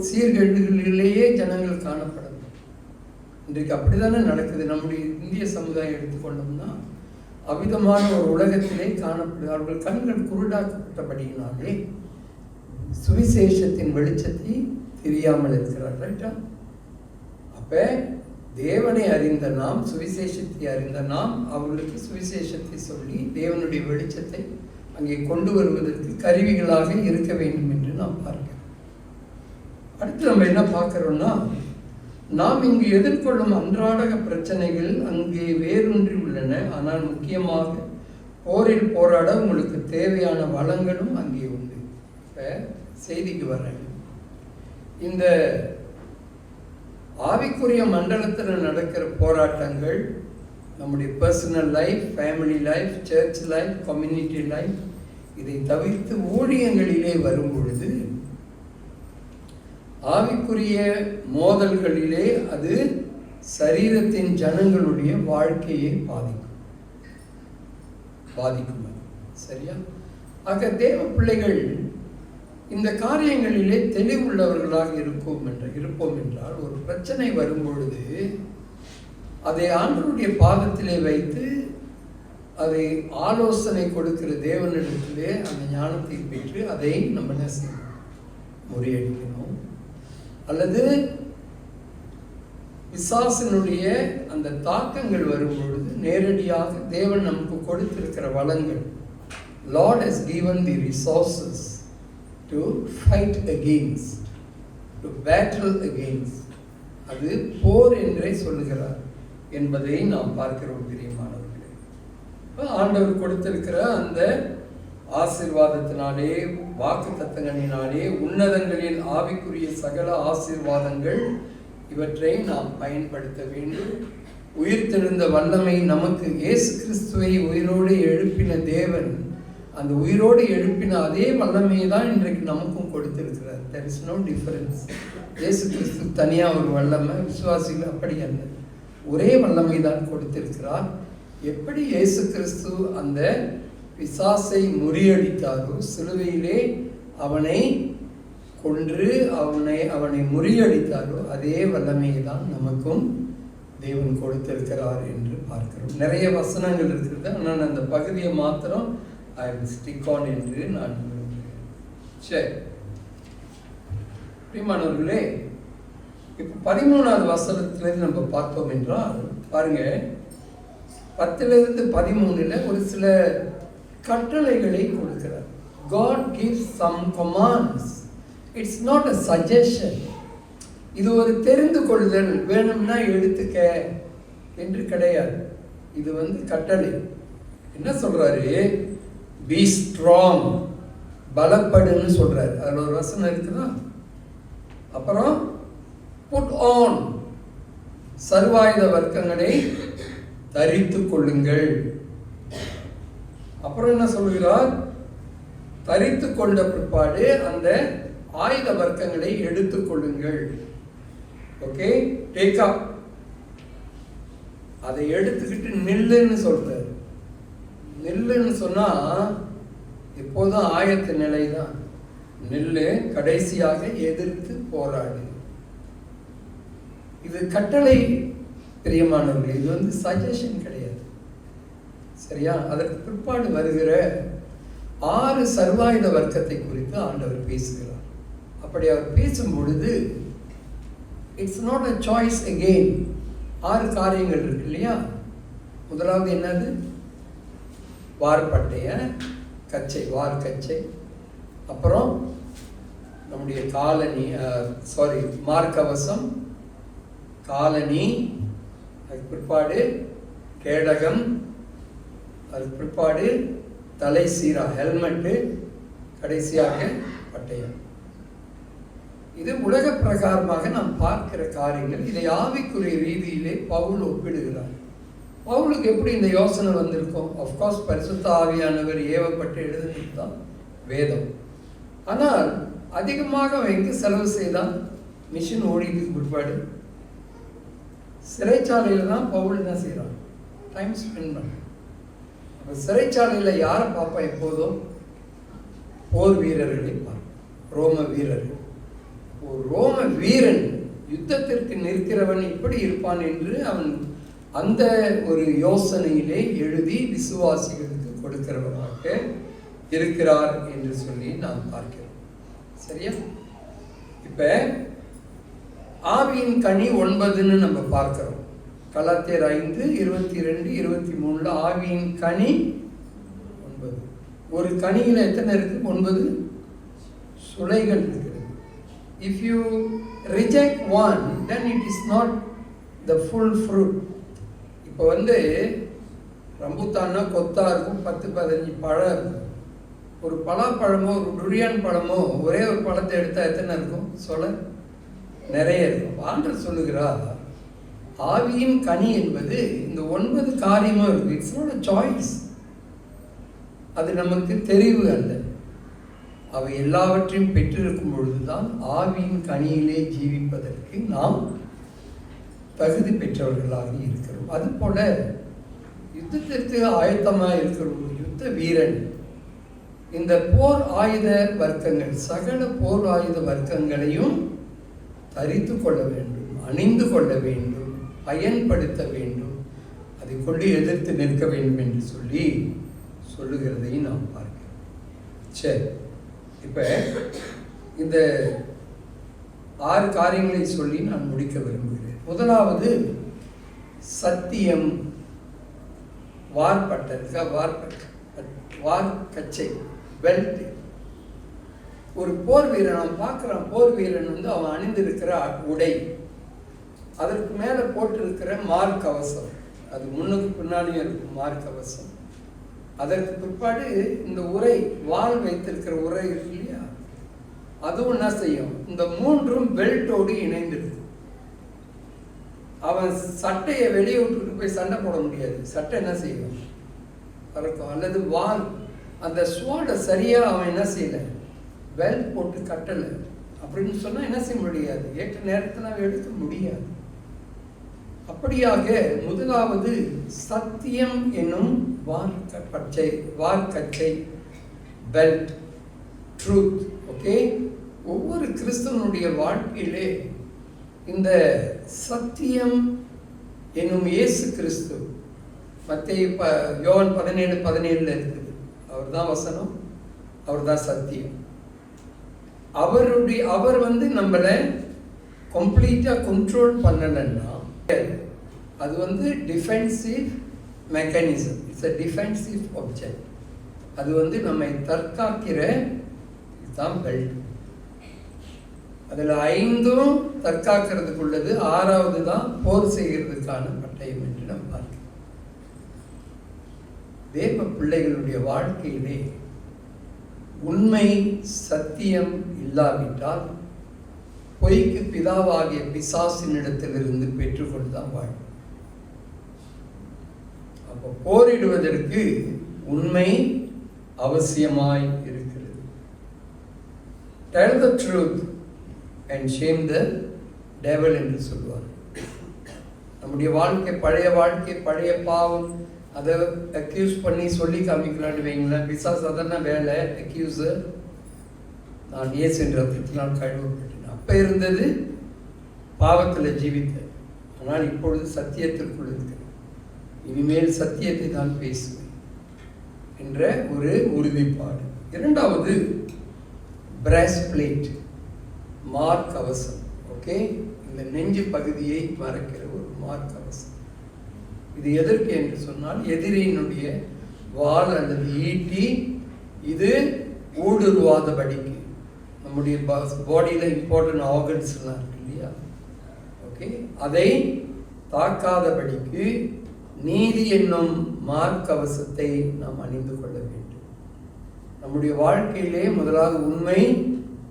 சீர்கேடுகளிலேயே ஜனங்கள் காணப்படணும். இன்றைக்கு அப்படித்தானே நடக்குது. நம்முடைய இந்திய சமுதாயம் எடுத்துக்கொண்டோம்னா அவிதமான ஒரு உலகத்திலே காணப்படுது. அவர்கள் கண்கள் குருடாக்கப்பட்டபடியினாலே சுவிசேஷத்தின் வெளிச்சத்தை தெரியாமல் இருக்கிறார். ரைட்டா? அப்ப தேவனை அறிந்த நாம், சுவிசேஷத்தை அறிந்த நாம், அவர்களுக்கு சுவிசேஷத்தை சொல்லி தேவனுடைய வெளிச்சத்தை அங்கே கொண்டு வருவதற்கு கருவிகளாக இருக்க வேண்டும் என்று நாம் பார்க்கிறோம். அடுத்து நம்ம என்ன பார்க்கிறோம்னா, நாம் இங்கு எதிர்கொள்ளும் அன்றாட பிரச்சனைகள் அங்கே வேரூன்றி உள்ளன. ஆனால் முக்கியமாக போரில் போராட உங்களுக்கு தேவையான வளங்களும் அங்கே உண்டு. இப்போ செய்திக்கு வர்றேன். இந்த ஆவிக்குரிய மண்டலத்தில் நடக்கிற போராட்டங்கள் நம்முடைய personal life, family life, church life, community life, இதை தவிர்த்து ஊழியங்களிலே வரும் பொழுது ஆவிக்குரிய மோதல்களிலே அது சரீரத்தின் ஜனங்களுடைய வாழ்க்கையை பாதிக்கும். சரியா? ஆக தேவ பிள்ளைகள் இந்த காரியங்களிலே தெளிவுள்ளவர்களாக இருப்போம் என்றால், ஒரு பிரச்சனை வரும்பொழுது அதை ஆண்டவருடைய பாதத்திலே வைத்து அதை ஆலோசனை கொடுக்கிற தேவனிடத்திலே அந்த ஞானத்தை பெற்று அதை நம்ம என்ன செய்யணும்? முறியடிக்கணும். அல்லது பிசாசினுடைய அந்த தாக்கங்கள் வரும்பொழுது நேரடியாக தேவன் நமக்கு கொடுத்திருக்கிற வளங்கள், Lord has given the resources to fight against, to battle against, அது போர் என்றே சொல்லுகிறார் என்பதை நாம் பார்க்கிறோம். பிரியமானவர்களே, ஆண்டவர் கொடுத்திருக்கிற அந்த ஆசீர்வாதத்தினாலே, வாக்கு தத்தங்களினாலே, உன்னதங்களில் ஆவிக்குரிய சகல ஆசீர்வாதங்கள், இவற்றை நாம் பயன்படுத்த வேண்டும். உயிர்த்தெழுந்த வல்லமை நமக்கு, இயேசு கிறிஸ்துவை உயிரோடு எழுப்பின தேவன் அந்த உயிரோடு எழுப்பின அதே வல்லமையை தான் இன்றைக்கு நமக்கும் கொடுத்திருக்கிறார். there is no difference. இயேசு கிறிஸ்து தனியாக ஒரு வல்லமை, விசுவாசிகள் அப்படி அல்ல, ஒரே வல்லமை தான் கொடுத்திருக்கிறார். எப்படி இயேசு கிறிஸ்து அந்த பிசாசை முறியடித்தாரோ, சிலுவையிலே அவனை கொன்று அவனை முறியடித்தாரோ, அதே வல்லமையை தான் நமக்கும் தேவன் கொடுத்திருக்கிறார் என்று பார்க்கிறோம். நிறைய வசனங்கள் இருக்கிறது, ஆனால் அந்த பகுதியை மாத்திரம் ஐ வில் ஸ்டிக் ஆன் என்று நான் விரும்புகிறேன். சரி பிரியமானவர்களே, இப்போ 13வது வசனத்திலிருந்து நம்ம பார்த்தோம் என்றால் பாருங்க, 10லிருந்து 13ல் ஒரு சில கட்டளைகளை கொடுக்கிறார். God gives some commands. It's not a suggestion. இது ஒரு தெரிந்து கொள்ளுதல், வேணும்னா எடுத்துக்க என்று கிடையாது. இது கட்டளை. என்ன சொல்றாரு? பி ஸ்ட்ராங், பலப்படுன்னு சொல்றாரு. அதில் ஒரு வசனம் இருக்குதா? அப்புறம் புட் ஆன், சர்வாயுத வர்க்கங்களை தரித்து கொள்ளுங்கள். அப்புறம் என்ன சொல்கிறார்? தரித்து கொண்ட பிற்பாடு அந்த ஆயுத வர்க்கங்களை எடுத்துக் கொள்ளுங்கள். ஓகே, டேக் அப், அதை எடுத்துக்கிட்டு நில்லுன்னு சொல்றாரு. நில்லுன்னு சொன்னா எப்போதும் ஆயத்த நிலை தான். நில்லு, கடைசியாக எதிர்த்து போராடு. இது கட்டளை பிரியமானவர்கள், இது சஜஷன் கிடையாது. சரியா? அதற்கு பிற்பாடு வருகிற 6 சர்வாயுத வர்க்கத்தை குறித்து ஆண்டவர் பேசுகிறார். அப்படி அவர் பேசும் பொழுது it's not a choice again. 6 காரியங்கள் இருக்கு இல்லையா? முதலாவது என்னது? வார்பட்டைய கச்சை, வார்கச்சை. அப்புறம் நம்முடைய காலனி, மார்க்கவசம், காலனி, அதுக்கு பிற்பாடு கேடகம், அதுக்கு பிற்பாடு தலை சீரா, ஹெல்மெட்டு, கடைசியாக பட்டயம். இது உலக பிரகாரமாக நாம் பார்க்கிற காரியங்கள். இதை ஆவிக்குரிய ரீதியிலே பவுல் ஒப்பிடுகிறார். பவுலுக்கு எப்படி இந்த யோசனை வந்திருக்கும்? ஆஃப்கோர்ஸ் பரிசுத்த ஆவியானவர் ஏவப்பட்டு எழுதுனது தான் வேதம். ஆனால் அதிகமாக அவன் எங்கே செலவு செய்தான்? மிஷின் ஓடிக்கு பிற்பாடு சிறைச்சாலையில் தான் பவுல் என்ன செய்கிறான்? டைம் ஸ்பெண்ட் பண்ண. அப்போ சிறைச்சாலையில் யாரை பார்ப்பான்? எப்போதும் போர் வீரர்களை பார்ப்பான், ரோம வீரர்கள். ஒரு ரோம வீரன் யுத்தத்திற்கு நிற்கிறவன் இப்படி இருப்பான் என்று அவன் அந்த ஒரு யோசனையிலே எழுதி விசுவாசிகளுக்கு கொடுக்கிறவராக இருக்கிறார் என்று சொல்லி நாம் பார்க்கிறோம். சரியா? இப்ப ஆவியின் கனி 9ன்னு நம்ம பார்க்கிறோம். கலாத்தியர் 5:22-23 ஆவியின் கனி 9. ஒரு கனியில எத்தனை இருக்கு? 9 சுளைகள் இருக்கிறது. If you reject one, then it is not the full fruit. இப்போ ரம்புத்தான்னா கொத்தா இருக்கும், 10-15 பழம் இருக்கும். ஒரு பலாப்பழமோ ஒரு டுரியான் பழமோ ஒரே ஒரு பழத்தை எடுத்தால் எத்தனை இருக்கும்? சொல்ல நிறைய இருக்கும். ஆண்டவர் சொல்லுகிறார், ஆவியின் கனி என்பது இந்த 9 காரியமும் இருக்கு. It's not a choice. அது நமக்கு தெரிவு அல்ல. அவை எல்லாவற்றையும் பெற்றிருக்கும் பொழுதுதான் ஆவியின் கனியிலே ஜீவிப்பதற்கு நாம் தகுதி பெற்றவர்களாக இருக்கிறோம். அதுபோல யுத்தத்திற்கு ஆயத்தமாக இருக்கிற ஒரு யுத்த வீரன் இந்த போர் ஆயுத வர்க்கங்கள், சகல போர் ஆயுத வர்க்கங்களையும் தரித்து கொள்ள வேண்டும், அணிந்து கொள்ள வேண்டும், பயன்படுத்த வேண்டும், அதை கொண்டு எதிர்த்து நிற்க வேண்டும் என்று சொல்லி சொல்லுகிறதையும் நாம் பார்க்கிறோம். சரி, இப்போ இந்த 6 காரியங்களை சொல்லி நான் முடிக்க விரும்புகிறேன். முதலாவது சத்தியம், வார்கச்சை, பெல்ட். ஒரு போர் வீரன் நாம் பார்க்குறான். போர் வீரன் அவன் அணிந்திருக்கிற உடை, அதற்கு மேலே போட்டிருக்கிற மார்க்கவசம், அது முன்னுக்கு பின்னாடியும் இருக்கும் மார்க்கவசம். அதற்கு பிற்பாடு இந்த உரை, வால் வைத்திருக்கிற உரை இருக்கு இல்லையா, அதுவும் என்ன செய்யும்? இந்த 3ம் பெல்ட்டோடு இணைந்திருக்கு. அவன் சட்டையை வெளியே விட்டுட்டு போய் சண்டை போட முடியாது. சட்டை என்ன செய்யும்? பறக்கும். அல்லது வால், அந்த ஸ்வாடை சரியாக அவன் என்ன செய்யலை, பெல்ட் போட்டு கட்டலை அப்படின்னு சொன்னால் என்ன செய்ய முடியாது? ஏற்ற நேரத்தில் அவன் எடுக்க முடியாது. அப்படியாக முதலாவது சத்தியம் என்னும் வார்கச்சை, பெல்ட், ட்ரூத். ஓகே, ஒவ்வொரு கிறிஸ்தவனுடைய வாழ்க்கையிலே இந்த சத்தியம் என்னும் இயேசு கிறிஸ்து, யோவான் 17:17 இருக்குது. அவர் தான் வசனம், அவர் தான் சத்தியம். அவர் நம்மளை கம்ப்ளீட்டாக கண்ட்ரோல் பண்ணலைன்னா அது வந்து defensive mechanism. It's a defensive object. அது வந்து நம்மை தற்காக்கிற இதுதான் பெல்ட். அதில் 5 தற்காக்கிறதுக்குள்ளது, 6வது தான் போர் செய்கிறதுக்கான பட்டயம் என்று நம்ம பார்க்கிறோம். தேவ பிள்ளைகளுடைய வாழ்க்கையிலே உண்மை சத்தியம் இல்லாவிட்டால் பொய்க்கு பிதாவாகிய பிசாசினிடத்திலிருந்து பெற்றுக்கொண்டு தான் வாழும். அப்போ போரிடுவதற்கு உண்மை அவசியமாய் இருக்கிறது. Tell the truth and shame the devil என்று சொல்வார். நம்முடைய வாழ்க்கை, பழைய வாழ்க்கை, பழைய பாவம், அதை அக்யூஸ் பண்ணி சொல்லி காமிக்கலான்னு வைங்களேன். பிசாசு அதெல்லாம் வேலை. அக்யூஸர், நான் இயேசுவின் ரத்தத்தினால் கழுவப்பட்டேன். அப்போ இருந்தது பாவத்தில் ஜீவித்தேன், ஆனால் இப்பொழுது சத்தியத்திற்குள் இருக்கிறேன். இனிமேல் சத்தியத்தை தான் பேசுவேன் என்ற ஒரு உறுதிப்பாடு. 2வது பிரேஸ்ட் பிளேட், மார்க் கவசம். ஓகே, இந்த நெஞ்சு பகுதியை மறைக்கிற ஒரு மார்க் கவசம். இது எதற்கு என்று சொன்னால், எதிரியினுடைய வாள் அல்லது ஈட்டி இது ஊடுருவாதபடிக்கு. நம்முடைய பாடியில் இம்பார்ட்டன்ட் ஆர்கன்ஸ்லாம் இருக்கு இல்லையா, ஓகே, அதை தாக்காதபடிக்கு நீதி என்னும் மார்க் கவசத்தை நாம் அணிந்து கொள்ள வேண்டும். நம்முடைய வாழ்க்கையிலே முதலாவது உண்மை,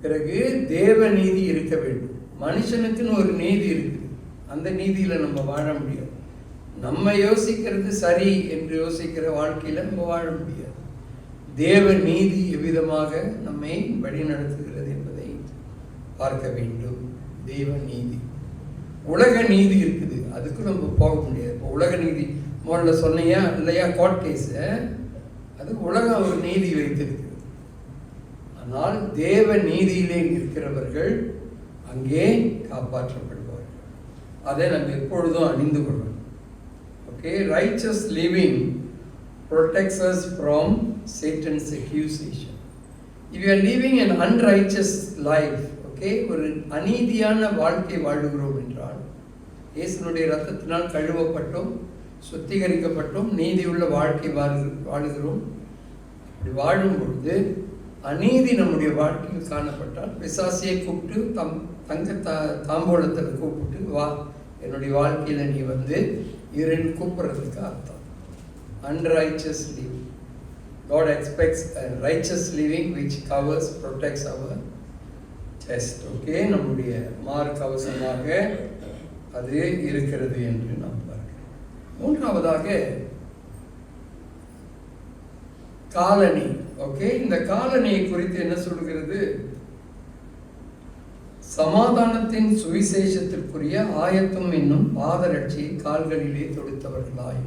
பிறகு தேவ நீதி இருக்க வேண்டும். மனுஷனுக்குன்னு ஒரு நீதி இருக்குது, அந்த நீதியில் நம்ம வாழ முடியாது. நம்ம யோசிக்கிறது சரி என்று யோசிக்கிற வாழ்க்கையில் நம்ம வாழ முடியாது. தேவ நீதி எவ்விதமாக நம்மை வழிநடத்துகிறது என்பதை பார்க்க வேண்டும். தேவ நீதி, உலக நீதி இருக்குது, அதுக்கு நம்ம போக முடியாது. இப்போ உலக நீதி முதல்ல சொன்னையா இல்லையா, கோர்ட் கேஸு, அது உலகம் ஒரு நீதி வைத்திருக்கிறது. ஆனால் தேவ நீதியிலே இருக்கிறவர்கள் அங்கே காப்பாற்றப்படுவார்கள். அதை நம்ம எப்பொழுதும் அணிந்து கொள்ளணும். Okay, riches living protects us from Satan's accusation. If you are living an unrighteous life, okay, ஒரு அநீதியான வாழ்க்கை வாழுகிறோம் என்றால், இயேசுனுடைய இரத்தத்தினால் கழுவப்பட்டோம், சுத்திகரிக்கப்பட்டோம், நீதியுள்ள வாழ்க்கை வாழுகிறோம். அப்படி வாழும் பொழுது அநீதி நம்முடைய வாழ்க்கையில் காணப்பட்டால் பிசாசியை கூப்பிட்டு தாம்போலத்தில் கூப்பிட்டு, வா என்னுடைய வாழ்க்கையில் நீ வந்து இருன்னு கூப்பிட்றதுக்கு அர்த்தம். Unrighteous living. God expects a righteous living which covers, protects our chest. Okay, நம்முடைய மார்க் கவசமாக அது இருக்கிறது என்று நாம் பார்க்கிறோம். 3வதாக காலணி. ஓகே, இந்த காலணியை குறித்து என்ன சொல்கிறது? சமாதானத்தின் சுவிசேஷத்திற்குரிய ஆயத்தம் என்னும் பாதரட்சியை கால்களிலே தொடுத்தவர்களாய்.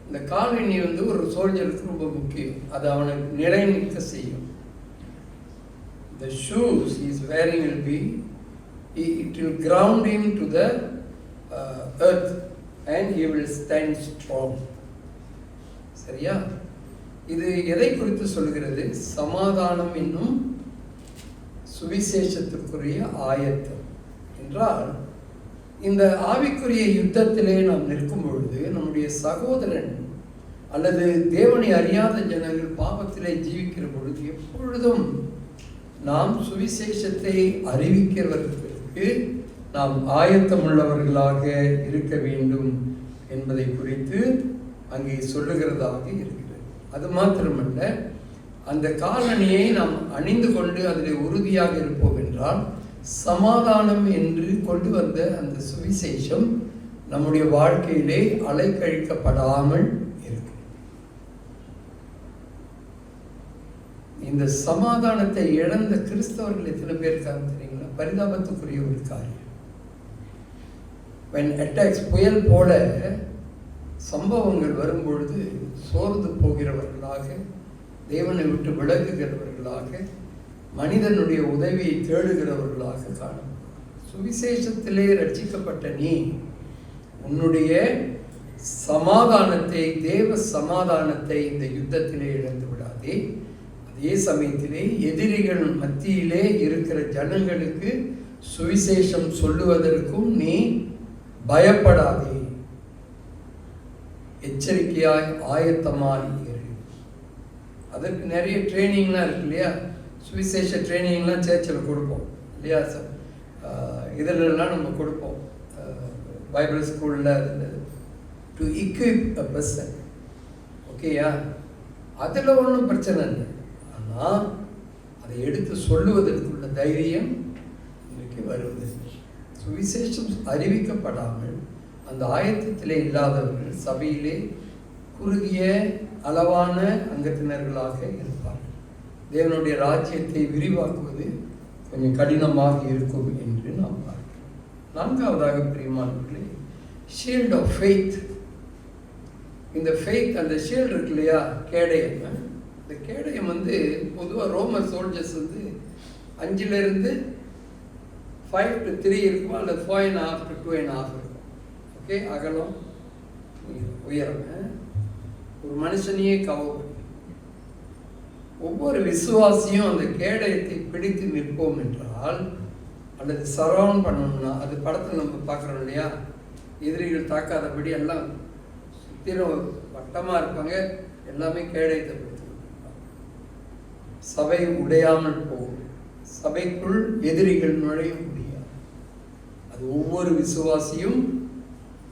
இந்த காலணி வந்து ஒரு சோல்ஜருக்கு ரொம்ப முக்கியம். அது அவனை நிலைநிற்க செய்யும். The shoes he is wearing will be, it will ground him to the earth and he will stand strong. சரியா? இது எதை குறித்து சொல்கிறது? சமாதானம் என்னும் சுவிசேஷத்திற்குரிய ஆயத்தம் என்றால், இந்த ஆவிக்குரிய யுத்தத்திலே நாம் நிற்கும் பொழுது நம்முடைய சகோதரன் அல்லது தேவனை அறியாத ஜனங்கள் பாவத்திலே ஜீவிக்கிற பொழுது எப்பொழுதும் நாம் சுவிசேஷத்தை அறிவிக்கிறவர்களுக்கு நாம் ஆயத்தமுள்ளவர்களாக இருக்க வேண்டும் என்பதை குறித்து அங்கே சொல்லுகிறதாக இருக்கிறது. அது மாத்திரமல்ல, அந்த காலணியை நாம் அணிந்து கொண்டு அதில் உறுதியாக இருப்போம் என்றால், சமாதானம் என்று கொண்டு வந்த அந்த சுவிசேஷம் நம்முடைய வாழ்க்கையிலே அலைக்கழிக்கப்படாமல் இருக்கும். இந்த சமாதானத்தை இழந்த கிறிஸ்தவர்கள் எத்தனை பேர் இருக்காங்க தெரியுங்களா? பரிதாபத்துக்குரிய ஒரு காரியம். when attacks, புயல் போல சம்பவங்கள் வரும்பொழுது சோர்ந்து போகிறவர்களாக, தேவனை விட்டு விலகுகிறவர்களாக, மனிதனுடைய உதவியை தேடுகிறவர்களாக காணும். சுவிசேஷத்திலே ரட்சிக்கப்பட்ட நீ உன்னுடைய சமாதானத்தை, தேவ சமாதானத்தை இந்த யுத்தத்திலே இழந்து விடாதே. அதை அதே சமயத்திலே எதிரிகள் மத்தியிலே இருக்கிற ஜனங்களுக்கு சுவிசேஷம் சொல்லுவதற்கும் நீ பயப்படாதே, எச்சரிக்கையாய் ஆயத்தமாய் இரு. அதற்கு நிறைய ட்ரைனிங்லாம் இருக்கு இல்லையா? சுவிசேஷ ட்ரைனிங்லாம் சேர்ச்சில் கொடுப்போம் இல்லையா சார்? இதிலெல்லாம் நம்ம கொடுப்போம், பைபிள் ஸ்கூலில் டு equip a person. ஓகேயா? அதில் ஒன்றும் பிரச்சனை இல்லை. ஆனால் அதை எடுத்து சொல்லுவதற்குள்ள தைரியம் இன்றைக்கு வருவது. சுவிசேஷம் அறிவிக்கப்படாமல் அந்த ஆயத்தத்திலே இல்லாதவர்கள் சபையிலே குறுகிய அளவான அங்கத்தினர்களாக இருப்பார்கள். தேவனுடைய ராஜ்யத்தை விரிவாக்குவது கொஞ்சம் கடினமாக இருக்கும் என்று நாம் பார்க்கிறோம். நான்காவதாக பிரியமானவர்களே, ஷீல்ட் ஆஃப் ஃபெய்த். இந்த ஃபெய்த், அந்த ஷீல்டு இருக்கு இல்லையா, கேடயம். இந்த கேடயம் பொதுவாக ரோமர் சோல்ஜர்ஸ் 5 to 3 இருக்குமா, அல்லது 4.5 to 2.5 இருக்கும். ஓகே, அகலம் உயரம் ஒரு மனுஷனையே கவரும். ஒவ்வொரு விசுவாசியும் அந்த கேடயத்தை பிடித்து நிற்போம் என்றால், அல்லது சரவுண்ட் பண்ணணும்னா, அது படத்தில் நம்ம பார்க்குறோம் இல்லையா, எதிரிகள் தாக்காதபடி எல்லாம் சுத்திரம் வட்டமாக இருப்பாங்க, எல்லாமே கேடயத்தை பிடித்து. சபை உடையாமல் போகும், சபைக்குள் எதிரிகள் நுழைய முடியாது. அது ஒவ்வொரு விசுவாசியும்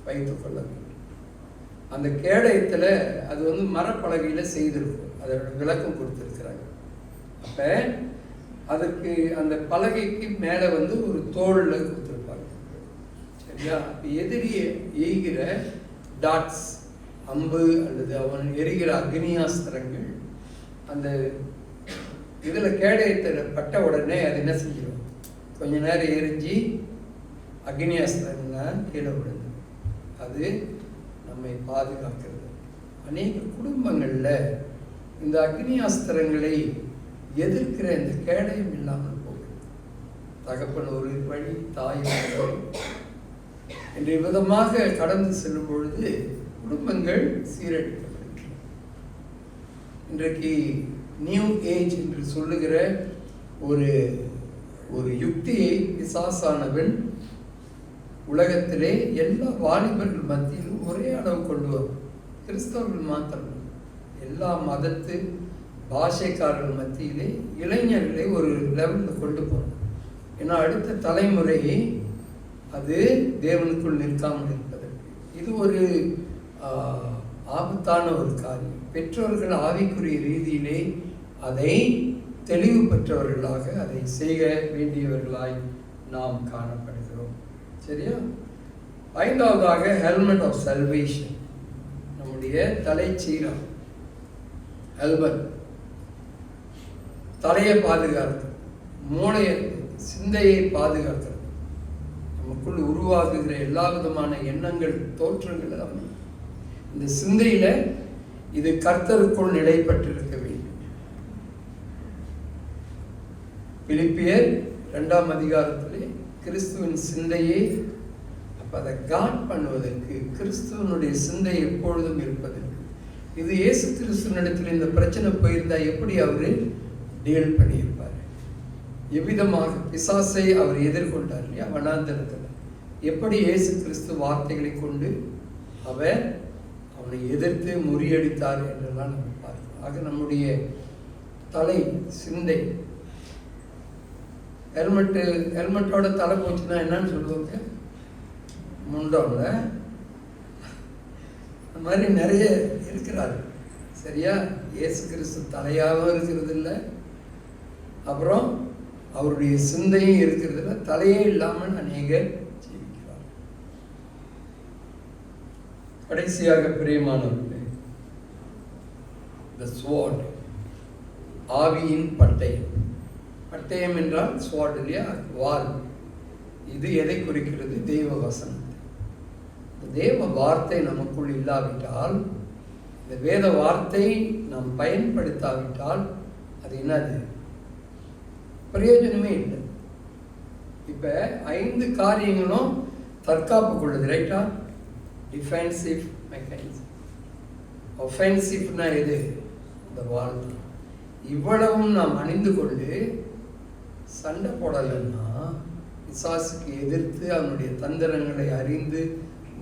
வைத்துக் கொள்ள வேண்டும். அந்த கேடயத்தில் அது மரப்பலகையில் செய்திருக்கும், அதோட விளக்கம் கொடுத்துருக்குறாங்க. அப்போ அதுக்கு அந்த பலகைக்கு மேலே ஒரு தோளில் கொடுத்துருப்பாங்க. சரியா? இப்போ எதிரியை எய்கிற டாட்ஸ், அம்பு அல்லது அவன் எரிகிற அக்னியாஸ்திரங்கள் அந்த இதில் கேடயத்தில் பட்ட உடனே அது என்ன செஞ்சிடும்? கொஞ்ச நேரம் எரிஞ்சு அக்னியாஸ்திரங்கள்லாம் கீழே விடுது. அது நம்மை பாதுகாக்கிறது. அநேக குடும்பங்களில் இந்த அக்னியாஸ்திரங்களை எதிர்க்கிற இந்த கேடயம் இல்லாமல் போகுது. தகப்பன் ஒரு வழி, தாய் ஒரு வழி என்ற விதமாக கடந்து செல்லும் பொழுது குடும்பங்கள் சீரழிக்கப்படுகின்றன. இன்றைக்கு நியூ ஏஜ் என்று சொல்லுகிற ஒரு யுக்தியை பிசாசானவன் உலகத்திலே எல்லா வாலிபர்கள் மத்தியிலும் ஒரே அளவு கொண்டு வரும். கிறிஸ்தவர்கள் மாத்திரம், எல்லா மதத்து பாஷைக்காரர்கள் மத்தியிலே இளைஞர்களை ஒரு லெவலில் கொண்டு போகணும். ஏன்னா அடுத்த தலைமுறையை அது தேவனுக்குள் நிற்காமல் இருப்பதற்கு இது ஒரு ஆபத்தான ஒரு காரியம். பெற்றோர்கள் ஆவிக்குரிய ரீதியிலே அதை தெளிவு பெற்றவர்களாக அதை செய்ய வேண்டியவர்களாய் நாம் காணப்படுகிறோம். சரியா? 5வதாக ஹெல்மெட் ஆஃப் சல்வேஷன், நம்முடைய தலைச்சீரம். ஹெல்மெட் தலையை பாதுகாக்கிறது, மூளையை, சிந்தையை பாதுகாக்கிறது. நமக்குள் உருவாகுகிற எல்லா விதமான எண்ணங்கள், தோற்றங்கள் எல்லாமே இந்த சிந்தையில இது கர்த்தருக்குள் நிலைப்பட்டிருக்க வேண்டும். பிலிப்பியர் 2ஆம் அதிகாரத்திலே கிறிஸ்துவின் சிந்தையை, அப்ப அதை காட் பண்ணுவதற்கு, கிறிஸ்துவனுடைய சிந்தை எப்பொழுதும் இருப்பதற்கு. இது இயேசு கிறிஸ்துவனிடத்தில் இந்த பிரச்சனை போயிருந்தா எப்படி அவரு டீல் பண்ணியிருப்பார்? எவ்விதமாக பிசாசை அவர் எதிர்கொண்டார் இல்லையா வனாந்தரத்தில்? எப்படி இயேசு கிறிஸ்து வார்த்தைகளை கொண்டு அவர் அவனை எதிர்த்து முறியடித்தார் என்றெல்லாம் நம்ம பார்க்கிறோம். ஆக நம்முடைய தலை, சிந்தை, ஹெல்மெட்டோட தலை போச்சுன்னா என்னன்னு சொல்லுவாங்க? முண்டோம்ல அந்த மாதிரி நிறைய இருக்கிறாரு. சரியா? இயேசு கிறிஸ்து தலையாகவும் இருக்கிறது இல்லை, அப்புறம் அவருடைய சிந்தையும் இருக்கிறது இல்லை, தலையே இல்லாமல் அநேகர் ஜீவிக்கிறார். கடைசியாக பிரியமானவர்களே, the sword, ஆவியின் பட்டயம். பட்டயம் என்றால் ஸ்வாட் இல்லையா, வால். இது எதை குறிக்கிறது? தெய்வ வசனம். தேவ வார்த்தை நமக்குள் இல்லாவிட்டால், இந்த வேத வார்த்தை நாம் பயன்படுத்தாவிட்டால் அது என்னது? பிரயோஜனமே இல்லை. இப்ப 5 காரியங்களும் தற்காப்பு கொள்ளுது, ரைட்டா? Defensive mechanism. ஒஃபென்சிவ்னா எது? இந்த வால். இவ்வளவும் நாம் அணிந்து கொண்டு சண்டை போடலைன்னா, பிசாசுக்கு எதிர்த்து அவனுடைய தந்திரங்களை அறிந்து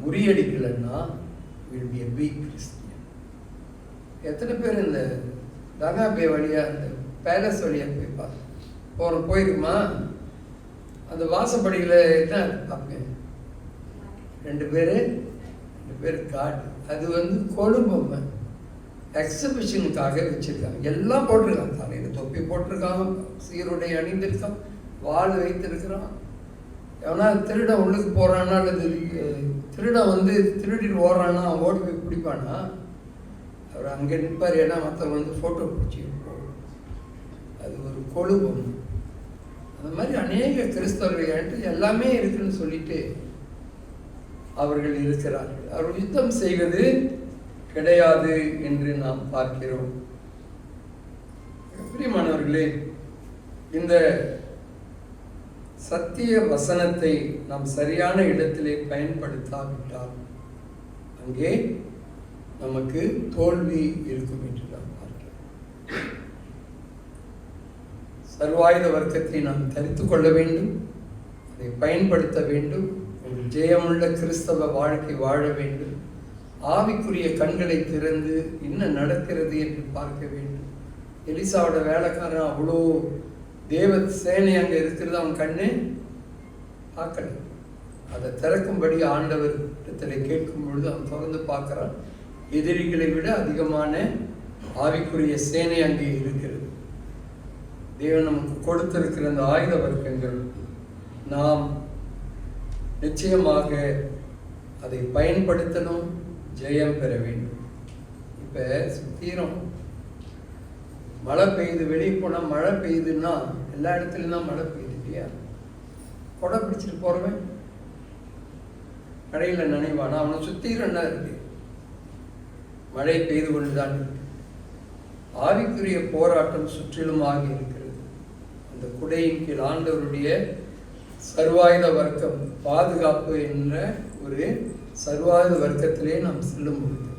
முறியடிக்கலைன்னா will be a weak Christian. எத்தனை பேர் இந்த தகாபே வழியாக அந்த பேலஸ் வழியாக போயிருக்குமா? அந்த வாசப்படியில் என்ன பார்ப்பேன், ரெண்டு பேர் காடு. அது கொழும்பொம்மை எக்ஸிபிஷனுக்காக வச்சுருக்காங்க. எல்லாம் போட்டிருக்காங்க. தலையில் தொப்பி போட்டிருக்காங்க, சீருடை அணிந்திருக்கான், வாள் வைத்திருக்கிறான். எவனா திருடன் உள்ளுக்கு போகிறான்னா அல்லது திருடன் திருடிட்டு ஓடுறான்னா அவன் ஓடி போய் பிடிப்பானா? அவர் அங்கே நிற்பார். ஏன்னா மற்றவங்க ஃபோட்டோ பிடிச்சி அது ஒரு கொழுபம். அந்த மாதிரி அநேக கிறிஸ்தவர்கள் எல்லாமே இருக்குன்னு சொல்லிட்டு அவர்கள் இருக்கிறார்கள். அவர்கள் யுத்தம் செய்வது கிடையாது என்று நாம் பார்க்கிறோம். பிரியமானவர்களே, இந்த சத்திய வசனத்தை நாம் சரியான இடத்திலே பயன்படுத்தாவிட்டால் அங்கே நமக்கு தோல்வி இருக்கும் என்று நாம் பார்க்கிறோம். சர்வாயுத வர்க்கத்தை நாம் தரித்து கொள்ள வேண்டும், அதை பயன்படுத்த வேண்டும், ஒரு ஜெயமுள்ள கிறிஸ்தவ வாழ்க்கை வாழ வேண்டும். ஆவிக்குரிய கண்களை திறந்து என்ன நடக்கிறது என்று பார்க்க வேண்டும். எலிசாவோட வேலைக்காரன் அவ்வளோ தேவ சேனை அங்கே இருக்கிறது, அவன் கண்ணு பார்க்கல. அதை திறக்கும்படி ஆண்டவர் இடத்துல கேட்கும் பொழுது அவன் தொடர்ந்து பார்க்குறான். எதிரிகளை விட அதிகமான ஆவிக்குரிய சேனை அங்கே இருக்கிறது. தேவன் நமக்கு கொடுத்திருக்கிற அந்த ஆயுத வர்க்கங்கள் நாம் நிச்சயமாக அதை பயன்படுத்தணும், ஜெயம் பெற வேண்டும். இப்போ சுத்தீரம் மழை பெய்யுது, வெளியே போனால் மழை பெய்யுதுன்னா எல்லா இடத்துலையும் தான் மழை பெய்யுது இல்லையா? கொடை பிடிச்சிட்டு போகிறவன் மழையில் நினைவானா? அவனை சுத்தீரம் என்ன இருக்கு? மழை பெய்து கொண்டுதான் இருக்கு. ஆவிக்குரிய போராட்டம் சுற்றிலுமாக இருக்கிறது. அந்த குடையின் கீழ் ஆண்டவருடைய சர்வாயுத வர்க்கம் பாதுகாப்பு என்ற ஒரு சர்வாயுத வர்க்கத்திலே நாம் செல்லும் பொழுது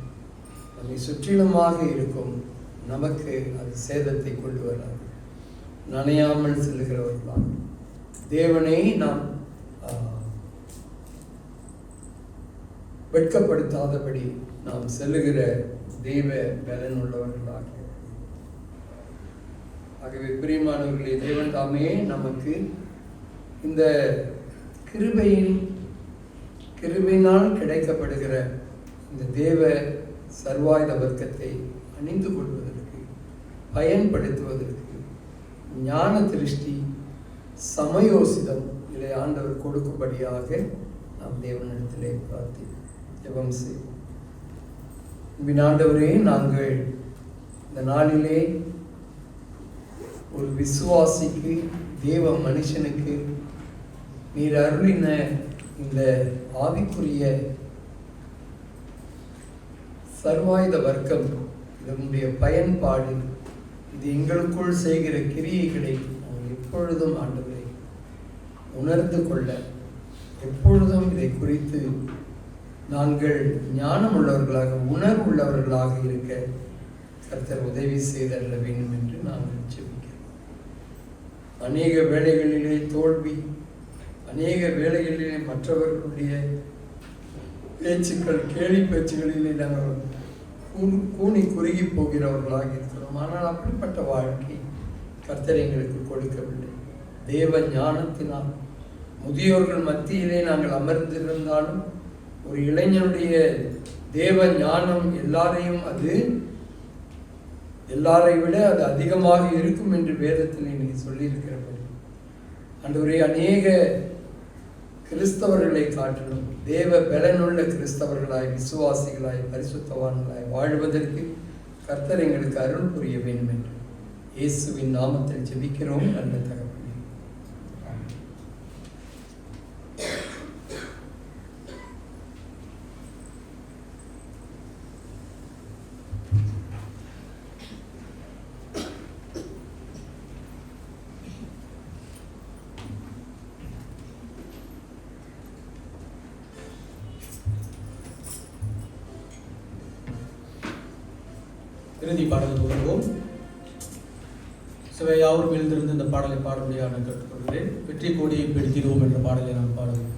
நம்மை சுற்றிலுமாக இருக்கும். நமக்கு அது சேதத்தை கொண்டு வராது. நனையாமல் செல்லுகிறவர்களால் தேவனை நாம் வெட்கப்படுத்தாதபடி நாம் செல்லுகிற தெய்வ பலன் உள்ளவர்களாக. ஆகவே பிரியமானவர்களே, தேவன் தாமே நமக்கு இந்த கிருபையினால் கிடைக்கப்படுகிற இந்த தேவ சர்வாயுத வர்க்கத்தை அணிந்து கொள்வதற்கு, பயன்படுத்துவதற்கு ஞான திருஷ்டி, சமயோசிதம் இதை ஆண்டவர் கொடுக்கும்படியாக நாம் தேவனிடத்திலே பிரார்த்தி ஜெபம் செய்வோம். ஆண்டவரே, நாங்கள் இந்த நாளிலே ஒரு விசுவாசிக்கு, தேவ மனுஷனுக்கு நீர் அருளின இந்த ஆவிக்குரிய சர்வாயுத வர்க்கம், இதனுடைய பயன்பாடு, இது எங்களுக்குள் செய்கிற கிரியைகளை நாங்கள் எப்பொழுதும் ஆண்டவரை உணர்ந்து கொள்ள, எப்பொழுதும் இதை குறித்து நாங்கள் ஞானம் உள்ளவர்களாக, உணர்வுள்ளவர்களாக இருக்க கர்த்தர் உதவி செய்தல்ல வேண்டும் என்று நாங்கள் ஜெபிக்கிறோம். அநேக வேளைகளிலே தோல்வி, அநேக வேளைகளிலே மற்றவர்களுடைய பேச்சுக்கள், கேலி பேச்சுகளிலே நாங்கள் கூனி குறுகி போகிறவர்களாக இருக்கிறோம். ஆனால் அப்படிப்பட்ட வாழ்க்கை கர்த்தர் எங்களுக்கு கொடுக்கவில்லை. தேவ ஞானத்தினால் முதியோர்கள் மத்தியிலே நாங்கள் அமர்ந்திருந்தாலும் ஒரு இளைஞனுடைய தேவ ஞானம் எல்லாரை விட அது அதிகமாக இருக்கும் என்று வேதத்தில் நீங்கள் சொல்லியிருக்கிறபடி ஆண்டவரே, அநேக கிறிஸ்தவர்களை காட்டிலும் தேவ பலனுள்ள கிறிஸ்தவர்களாய், விசுவாசிகளாய், பரிசுத்தவான்களாய் வாழ்வதற்கு கர்த்தர் எங்களுக்கு அருள் புரிய வேண்டும் என்று இயேசுவின் நாமத்தில் ஜெபிக்கிறோம். நல்ல தகவல்.
இறுதி பாடல் தொடர்வோம். சபை யாவரும் எழுந்திருந்து இந்த பாடலை பாடும்படியாக நான் கேட்டுக்கொள்கிறேன். வெற்றி கொடியை பிடிக்கிறோம் என்ற பாடலை நான் பாடுகிறேன்.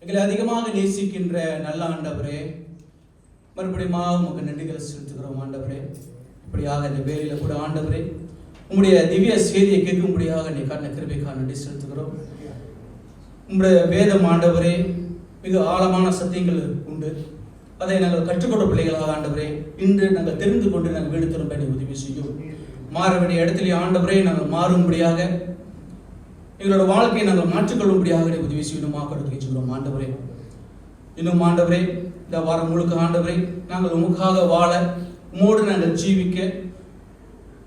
எங்களை அதிகமாக நேசிக்கின்ற நல்ல ஆண்டவரே, மறுபடியும் உமக்கு நன்றிகளை செலுத்துகிறோம் ஆண்டவரே. இப்படியாக இந்த வேலையில் கூட ஆண்டவரே உங்களுடைய திவ்ய செய்தியை கேட்கும்படியாக நீ காரண கிருபைக்காக நன்றி செலுத்துகிறோம். உங்களுடைய வேதம் ஆண்டவரே மிக ஆழமான சத்தியங்கள் உண்டு. அதை நாங்கள் கற்றுக்கொண்ட பிள்ளைகளாக ஆண்டவரே இன்று நாங்கள் தெரிந்து கொண்டு நாங்கள் வீடு திரும்ப நீ உதவி செய்யும். மாற வேண்டிய இடத்திலே ஆண்டவரே நாங்கள் மாறும்படியாக எங்களோட வாழ்க்கையை நாங்கள் மாற்றிக்கொள்ளும்படியாக நீ உதவி செய்யணுமாக கொடுக்கிறோம் ஆண்டவரே. இன்னும் ஆண்டவரே இந்த வாரம் முழுக்க ஆண்டவரே நாங்கள் உமக்காக வாழ, உமோடு நாங்கள் ஜீவிக்க,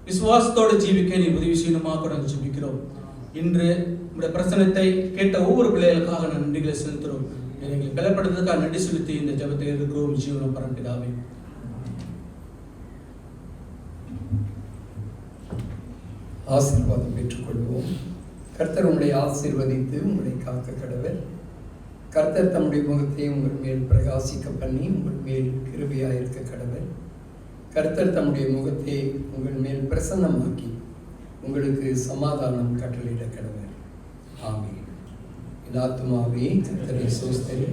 விசுவாசத்தோடு ஜீவிக்க நீ உதவி செய்யணுமாக நாங்கள் ஜீவிக்கிறோம். இன்று உங்களுடைய பிரசனத்தை கேட்ட ஒவ்வொரு பிள்ளைகளுக்காக நன்றிகளை செலுத்துகிறோம். எங்களை பலப்படுத்துவதற்காக நன்றி செலுத்தி இந்த ஜெபத்தை இருக்கிறோம் ஜீவனம் பரம்பிடாவே.
ஆசீர்வாதம் பெற்றுக்கொள்வோம். கர்த்தர் உங்களை ஆசீர்வதித்து உங்களை காக்க கடவர். கர்த்தர் தம்முடைய முகத்தை உங்கள் மேல் பிரகாசிக்க பண்ணி உங்கள் மேல் கிருபையாயிருக்க கடவர். கர்த்தர் தம்முடைய முகத்தை உங்கள் மேல் பிரசன்னமாக்கி உங்களுக்கு சமாதானம் கட்டளையிட கடவர். ஆமென். என் ஆத்மாவே கர்த்தரை சோஸ்தரி,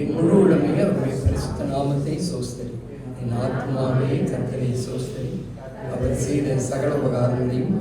என் முழு உடமே அவருடைய பரிசுத்த நாமத்தை சோஸ்தரி. என் ஆத்மாவே கர்த்தரை சோஸ்தரி, அவர் செய்த சகல உபகாரங்களையும்